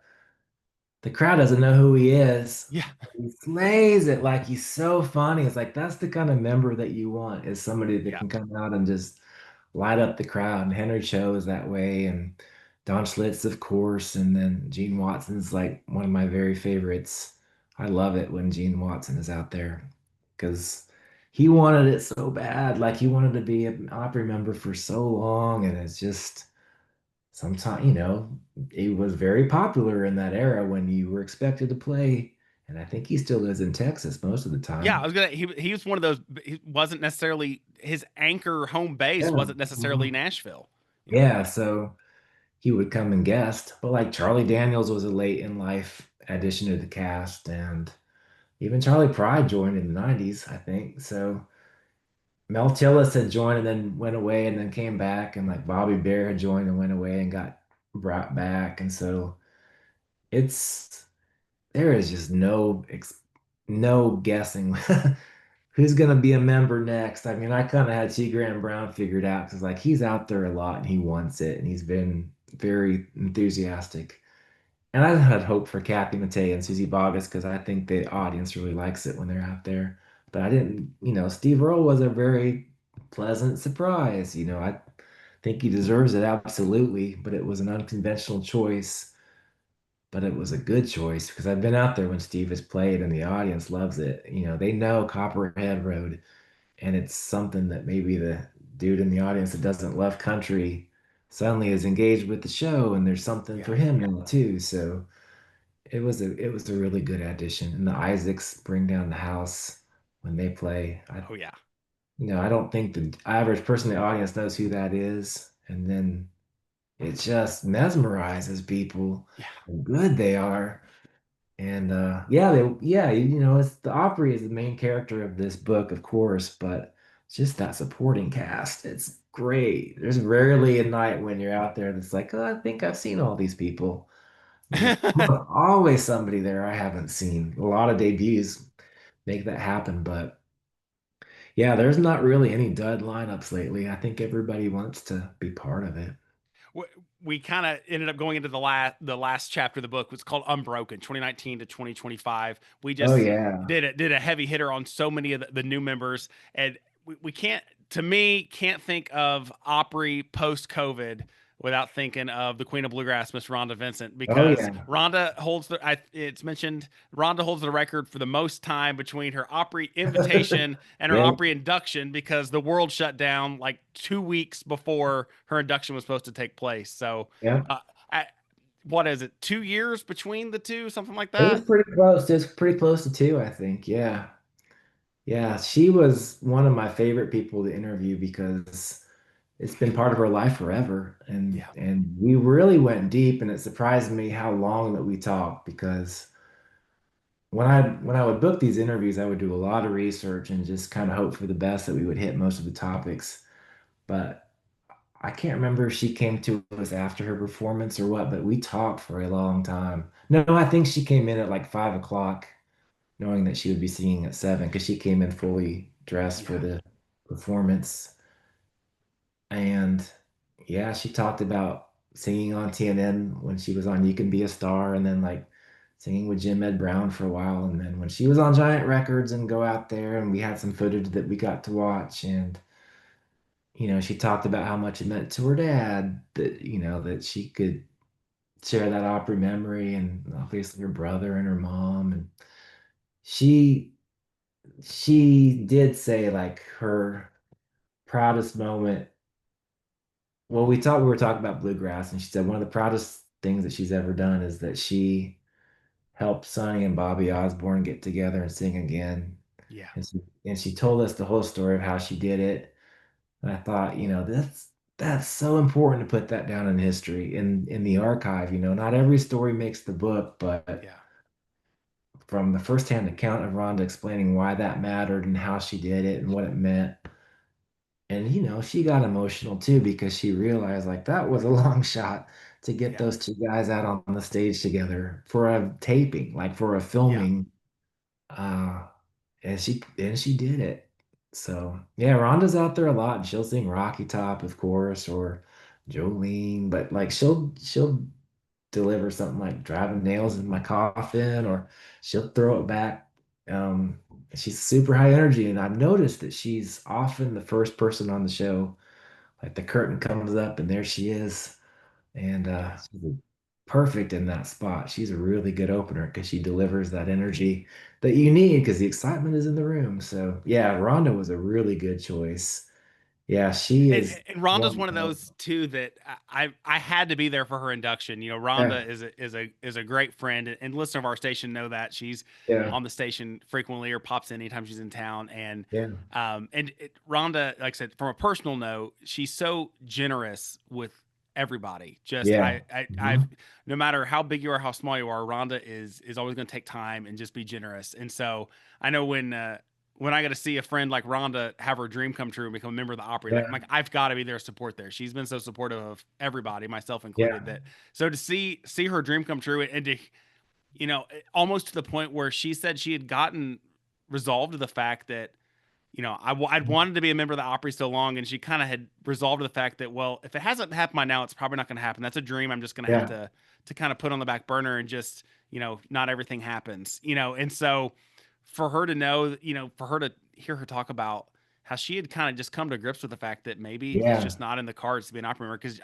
B: the crowd doesn't know who he is.
A: Yeah.
B: He slays it like he's so funny. It's like that's the kind of member that you want is somebody that
A: Yeah.
B: can come out and just light up the crowd. And Henry Cho is that way, and Don Schlitz, of course, and then Gene Watson's like one of my very favorites. I love it when Gene Watson is out there because he wanted it so bad. Like he wanted to be an Opry member for so long, and it's just sometimes, he was very popular in that era when you were expected to play. And I think he still lives in Texas most of the
A: Yeah, I
B: time.
A: was gonna. He was one of those. He wasn't necessarily his anchor home base.
B: Yeah.
A: Wasn't necessarily
B: Mhm.
A: Nashville. You know.
B: Yeah. So he would come and guest. But like Charlie Daniels was a late in life addition to the cast. And even Charlie Pride joined in the 90s, I think. So Mel Tillis had joined and then went away and then came back. And like Bobby Bear had joined and went away and got brought back. And so it's there is just no guessing who's gonna be a member next. I mean, I kind of had T. Graham Brown figured out because like he's out there a lot and he wants it and he's been very enthusiastic. And I had hope for Kathy Mattea and Susie Boggess because I think the audience really likes it when they're out there. But I didn't, Steve Earle was a very pleasant surprise. I think he deserves it absolutely, but it was an unconventional choice, but it was a good choice because I've been out there when Steve has played and the audience loves it. They know Copperhead Road, and it's something that maybe the dude in the audience that doesn't love country suddenly is engaged with the show, and there's something
A: Yeah.
B: for him now too. So it was a really good addition. And the Isaacs bring down the house when they play.
A: Oh yeah.
B: I don't think the average person in the audience knows who that is, and then it just mesmerizes people
A: Yeah.
B: how good they are. And yeah, it's the Opry is the main character of this book, of course, but just that supporting cast, it's great. There's rarely a night when you're out there that's like, oh, I think I've seen all these people. There's always somebody there I haven't seen. A lot of debuts make that happen, but yeah, there's not really any dud lineups lately. I think everybody wants to be part of it.
A: we kind of ended up going into the last chapter of the book. It's called Unbroken, 2019 to 2025. We
B: Oh
A: just
B: yeah.
A: did a heavy hitter on so many of the new members, and we can't, to me, can't think of Opry post COVID without thinking of the Queen of Bluegrass, Miss Rhonda Vincent,
B: Oh
A: because
B: yeah.
A: it's mentioned Rhonda holds the record for the most time between her Opry invitation and her
B: Yep.
A: Opry induction because the world shut down like 2 weeks before her induction was supposed to take place. So,
B: Yep.
A: uh, I, what is it? 2 years between the two, something like
B: It was
A: that.
B: pretty close. It was pretty close to two, I think. Yeah. Yeah, she was one of my favorite people to interview because it's been part of her life forever. And
A: Yeah,
B: and we really went deep and it surprised me how long that we talked because when I would book these interviews, I would do a lot of research and just kind of hope for the best that we would hit most of the topics. But I can't remember if she came to us after her performance or what, but we talked for a long time. No, I think she came in at like 5 o'clock knowing that she would be singing at 7 because she came in fully dressed for
A: yeah,
B: the performance. And yeah, she talked about singing on TNN when she was on You Can Be a Star and then like singing with Jim Ed Brown for a while. And then when she was on Giant Records and Go Out There, and we had some footage that we got to watch. And, she talked about how much it meant to her dad that she could share that Opry memory and obviously her brother and her mom. And she she did say like her proudest moment. Well, we were talking about bluegrass, and she said one of the proudest things that she's ever done is that she helped Sonny and Bobby Osborne get together and sing again.
A: yeah.
B: And she told us the whole story of how she did it. And I thought, that's so important to put that down in history in the archive. Not every story makes the book, but
A: Yeah.
B: from the firsthand account of Rhonda explaining why that mattered and how she did it and what it meant. And she got emotional too because she realized like that was a long shot to get
A: Yeah.
B: those two guys out on the stage together for a taping, like for a
A: Yeah.
B: filming. Uh, and she did it. So yeah, Rhonda's out there a lot, and she'll sing Rocky Top, of course, or Jolene, but like she'll deliver something like driving nails in my coffin, or she'll throw it back. Um, she's super high energy, and I've noticed that she's often the first person on the show. Like the curtain comes up, and there she is, and
A: Yeah.
B: she's perfect in that spot. She's a really good opener because she delivers that energy that you need because the excitement is in the room. So yeah, Rhonda was a really good choice. Yeah, she
A: And,
B: is
A: and Rhonda's
B: one.
A: one of those too that I had to be there for her induction. You know, Rhonda
B: Yeah,
A: is a great friend, and listeners of our station know that she's
B: yeah,
A: on the station frequently or pops in anytime she's in town.
B: yeah,
A: Rhonda, like I said, from a personal note, she's so generous with everybody. Just
B: yeah.
A: I've
B: Mhm.
A: no matter how big you are, how small you are, Rhonda is always going to take time and just be generous. And so I know when I got to see a friend like Rhonda have her dream come true and become a member of the Opry,
B: Yeah,
A: like I've got to be there to support there. She's been so supportive of everybody, myself included.
B: yeah,
A: That so to see her dream come true and to almost to the point where she said she had gotten resolved to the fact that I'd wanted to be a member of the Opry so long, and she kind of had resolved to the fact that, well, if it hasn't happened by now, it's probably not going to happen. That's a dream. I'm just going to have
B: yeah,
A: to kind of put on the back burner and just not everything happens. And so for her to know, for her to hear her talk about how she had kind of just come to grips with the fact that maybe it's
B: yeah,
A: just not in the cards to be an opera member because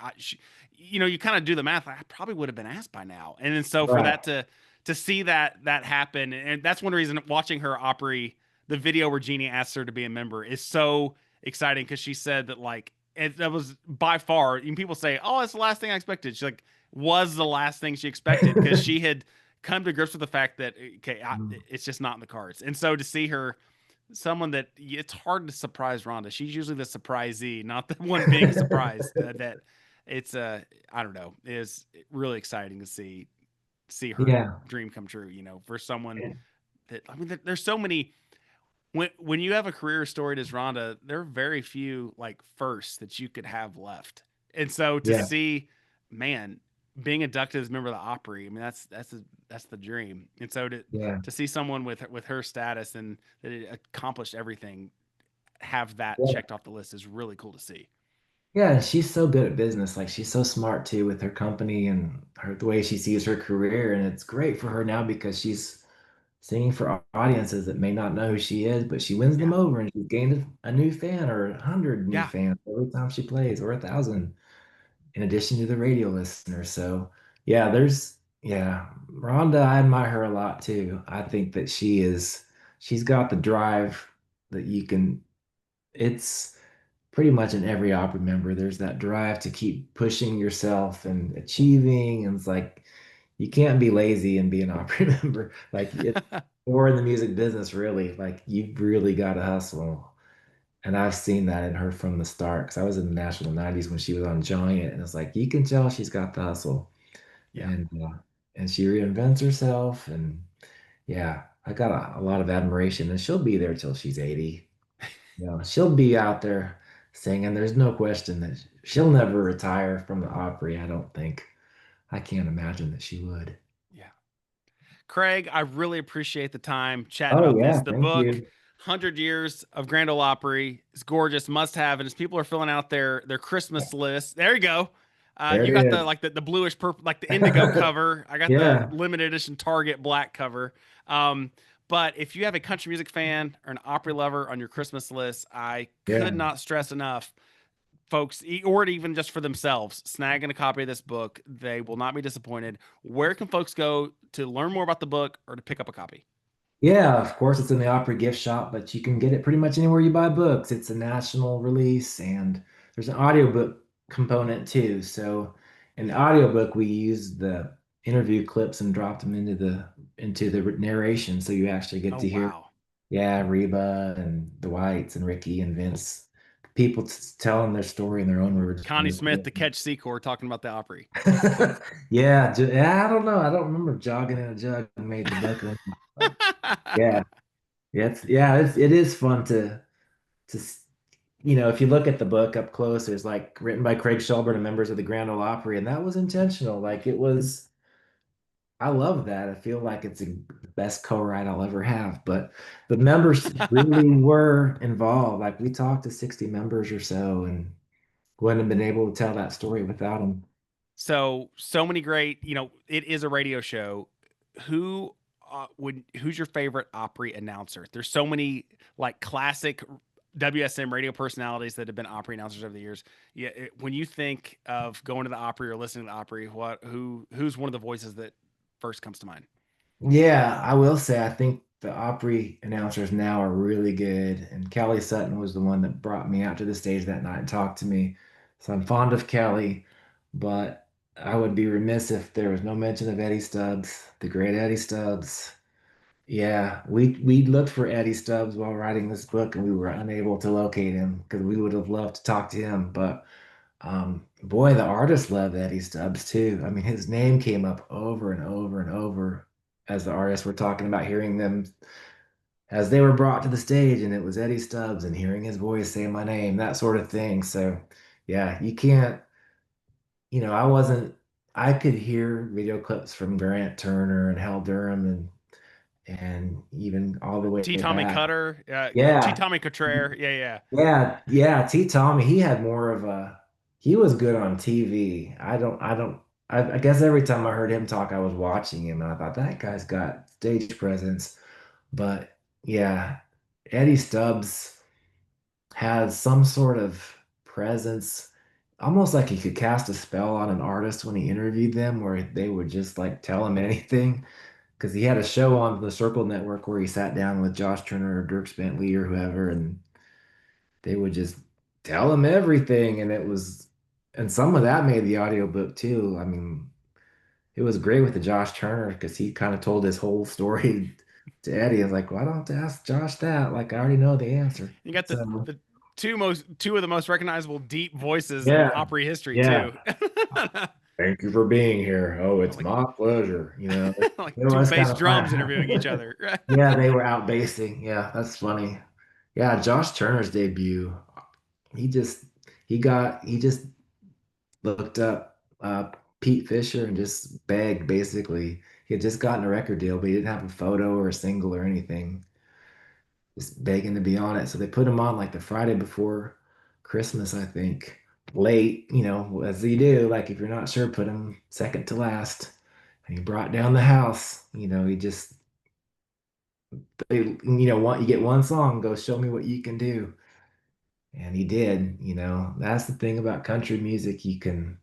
A: you kind of do the math. I probably would have been asked by now, and then so for
B: right.
A: that to see that happen, and that's one reason watching her Opry, the video where Xenia asked her to be a member, is so exciting because she said that like that was by far. People say, "Oh, it's the last thing I expected." She like was the last thing she expected because she had come to grips with the fact that okay,
B: Mm.
A: it's just not in the cards. And so to see her, someone that it's hard to surprise Rhonda. She's usually the surprisee, not the one being surprised. That it's I don't know, is really exciting to see her
B: Yeah,
A: dream come true. For someone that there's so many. When you have a career storied as Rhonda, there are very few like firsts that you could have left. And so to
B: yeah,
A: see, man, being inducted as a member of the Opry, I mean that's the dream. And so
B: yeah,
A: to see someone with her status and that it accomplished everything have that
B: yeah.
A: checked off the list is really cool to see.
B: Yeah, and she's so good at business. Like she's so smart too with her company and the way she sees her career. And it's great for her now because she's singing for audiences that may not know who she is, but she wins them
A: Yeah.
B: over and she's gained a new fan or 100 new
A: Yeah.
B: fans every time she plays, or 1,000 in addition to the radio listeners. So yeah, yeah, Rhonda, I admire her a lot too. I think that she's got the drive that it's pretty much in every opera member. There's that drive to keep pushing yourself and achieving. And it's like, you can't be lazy and be an opera member. Like it, or in the music business, really. Like you've really got to hustle. And I've seen that in her from the start because I was in the national 90s when she was on Giant, and it's like you can tell she's got the hustle,
A: Yeah.
B: and she reinvents herself, and yeah, I got a lot of admiration, and she'll be there till she's 80. She'll be out there singing. There's no question that she'll never retire from the Opry. I don't think. I can't imagine that she would.
A: Yeah. Craig, I really appreciate the time chatting
B: Oh
A: about this.
B: yeah,
A: The
B: thank
A: book,
B: you.
A: 100 Years of Grand Ole Opry, is gorgeous, must have. And as people are filling out their Christmas list, there you go.
B: There
A: You
B: it
A: got the
B: is.
A: like the bluish purple, like the indigo cover. I got the
B: Yeah,
A: limited edition Target black cover. Um, but if you have a country music fan or an Opry lover on your Christmas list, I could
B: yeah.
A: not stress enough folks, or even just for themselves, snagging a copy of this book. They will not be disappointed. Where can folks go to learn more about the book or to pick up a copy?
B: Yeah, of course it's in the Opry gift shop, but you can get it pretty much anywhere you buy books. It's a national release and there's an audiobook component too. So in the audiobook we use the interview clips and dropped them into the narration so you actually get
A: Oh,
B: to hear
A: wow.
B: yeah, Reba and the Whites and Ricky and Vince people telling their story in their own words when
A: Connie
B: they
A: Smith,
B: were
A: the Catch Secor, talking about the Opry.
B: yeah, yeah, I don't know. I don't remember jogging in a jug and made the book or anything, but yeah, it is fun to if you look at the book up close, it's like written by Craig Shelburne and members of the Grand Ole Opry, and that was intentional. Like it was, I love that. I feel like it's the best co-write I'll ever have. But the members really were involved. Like we talked to 60 members or so, and wouldn't have been able to tell that story without them.
A: So many great, it is a radio show. Who who's your favorite Opry announcer? There's so many like classic WSM radio personalities that have been Opry announcers over the years. Yeah, when you think of going to the Opry or listening to the Opry, who's one of the voices that first comes to mind?
B: Yeah, I will say I think the Opry announcers now are really good. And Kelly Sutton was the one that brought me out to the stage that night and talked to me. So I'm fond of Kelly, but I would be remiss if there was no mention of Eddie Stubbs, the great Eddie Stubbs. Yeah, we looked for Eddie Stubbs while writing this book and we were unable to locate him because we would have loved to talk to him. But boy, the artists love Eddie Stubbs too. I mean, his name came up over and over and over as the artists were talking about hearing them as they were brought to the stage, and it was Eddie Stubbs and hearing his voice say my name, that sort of thing. So, yeah, you can't, I wasn't, I could hear video clips from Grant Turner and Hal Durham and even all the way
A: T. Tommy
B: back.
A: Cutter, T.
B: Yeah.
A: Tommy Cottrell, yeah.
B: Yeah, T. Tommy, he had more of he was good on TV. I guess every time I heard him talk, I was watching him and I thought that guy's got stage presence. But yeah, Eddie Stubbs has some sort of presence, almost like he could cast a spell on an artist when he interviewed them, where they would just like tell him anything. Because he had a show on the Circle Network where he sat down with Josh Turner or Dirk Bentley or whoever, and they would just tell him everything. And some of that made the audiobook too. I mean, it was great with the Josh Turner because he kind of told his whole story to Eddie. I was like, well, I don't have to ask Josh that. Like, I already know the answer.
A: You got
B: So,
A: the two of the most recognizable deep voices in
B: yeah,
A: Opry history
B: yeah.
A: too.
B: Thank you for being here. Oh, it's
A: like
B: my pleasure. It
A: like two
B: was kind
A: bass
B: of
A: drums interviewing each
B: fun.
A: other.
B: Yeah, they were out basing. Yeah, that's funny. Yeah, Josh Turner's debut. He just he just looked up Pete Fisher and just begged basically. He had just gotten a record deal, but he didn't have a photo or a single or anything. Just begging to be on it. So they put him on like the Friday before Christmas, I think. Late, as you do. Like if you're not sure, put him second to last. And he brought down the house. He just want you get one song, go show me what you can do. And he did. That's the thing about country music. You can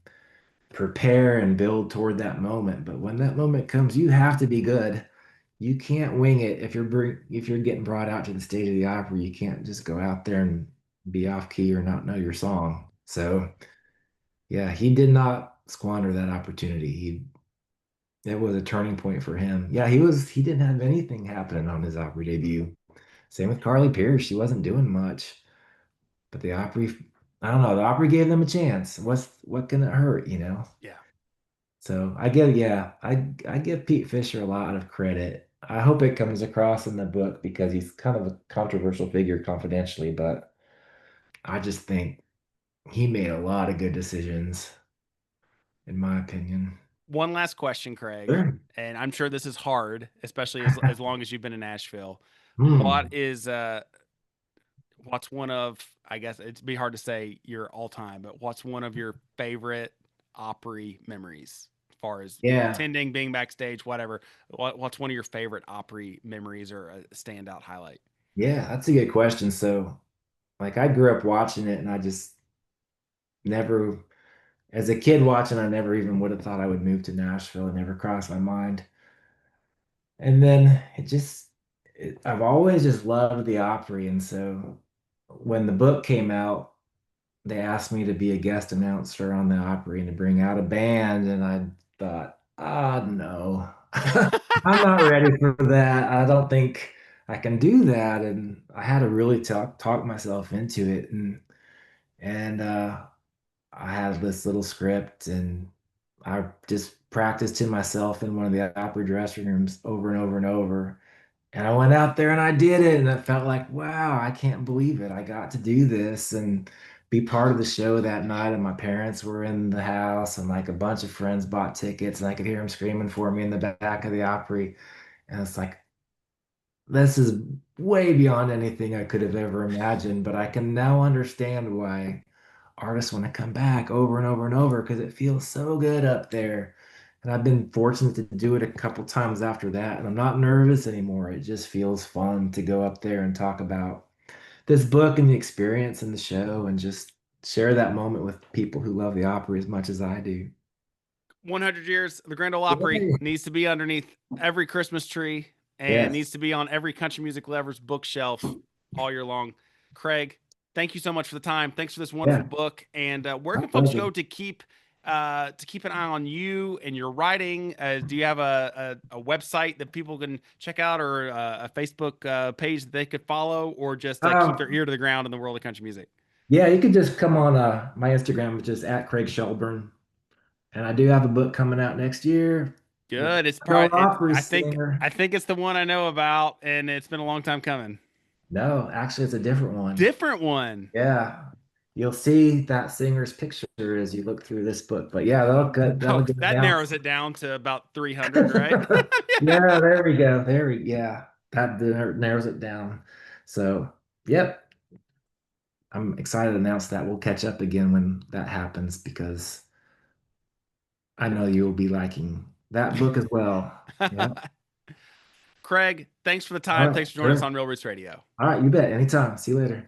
B: prepare and build toward that moment. But when that moment comes, you have to be good. You can't wing it if you're getting brought out to the stage of the opera. You can't just go out there and be off key or not know your song. So yeah, he did not squander that opportunity. It was a turning point for him. Yeah, he didn't have anything happening on his Opry debut. Same with Carly Pierce. She wasn't doing much. But the Opry, I don't know, the Opry gave them a chance. What can it hurt?
A: Yeah.
B: So I give Pete Fisher a lot of credit. I hope it comes across in the book because he's kind of a controversial figure confidentially, but I just think he made a lot of good decisions, in my opinion.
A: One last question, Craig,
B: Sure.
A: and I'm sure this is hard, especially as long as you've been in Nashville. What
B: Hmm.
A: is what's one of, I guess it'd be hard to say your all time, but what's one of your favorite Opry memories? As far as
B: Yeah.
A: attending, being backstage, whatever. What's one of your favorite Opry memories or a standout highlight?
B: Yeah, that's a good question. So, like, I grew up watching it, and I just never, as a kid watching, I never even would have thought I would move to Nashville. It never crossed my mind. And then I've always just loved the Opry. And so when the book came out, they asked me to be a guest announcer on the Opry and to bring out a band. And I thought, no, I'm not ready for that. I don't think I can do that. And I had to really talk myself into it. And And I had this little script, and I just practiced to myself in one of the Opry dressing rooms over and over and over. And I went out there and I did it, and it felt like, wow, I can't believe it. I got to do this and be part of the show that night. And my parents were in the house, and like a bunch of friends bought tickets, and I could hear them screaming for me in the back of the Opry. And it's like, this is way beyond anything I could have ever imagined, but I can now understand why artists want to come back over and over and over because it feels so good up there. And I've been fortunate to do it a couple times after that, and I'm not nervous anymore. It just feels fun to go up there and talk about this book and the experience and the show and just share that moment with people who love the opera as much as I do.
A: 100 years, the Grand Ole Opry needs to be underneath every Christmas tree and
B: Yes.
A: needs to be on every country music lover's bookshelf all year long. Craig, thank you so much for the time. Thanks for this wonderful
B: Yeah.
A: book. And where
B: My
A: can folks
B: pleasure.
A: go to keep an eye on you and your writing? Do you have a website that people can check out, or a Facebook page that they could follow, or just keep their
B: Um,
A: ear to the ground in the world of country music?
B: yeah, you could just come on my Instagram, which is at Craig Shelburne. And I do have a book coming out next year with
A: Good. It's
B: no
A: probably it.
B: opera
A: I
B: singer.
A: think it's the one I know about, and it's been a long time coming.
B: No, actually, it's a different one.
A: Different one.
B: Yeah, you'll see that singer's picture as you look through this book. But yeah, that'll
A: Oh,
B: get
A: that
B: announced.
A: narrows it down to about 300, right?
B: Yeah, there we go. Yeah, that narrows it down. So, yep, I'm excited to announce that we'll catch up again when that happens because I know you'll be liking that book as well. Yeah.
A: Craig, thanks for the
B: All
A: time.
B: right.
A: Thanks for joining us
B: Sure.
A: on Real Roots Radio.
B: All right. You bet. Anytime. See you later.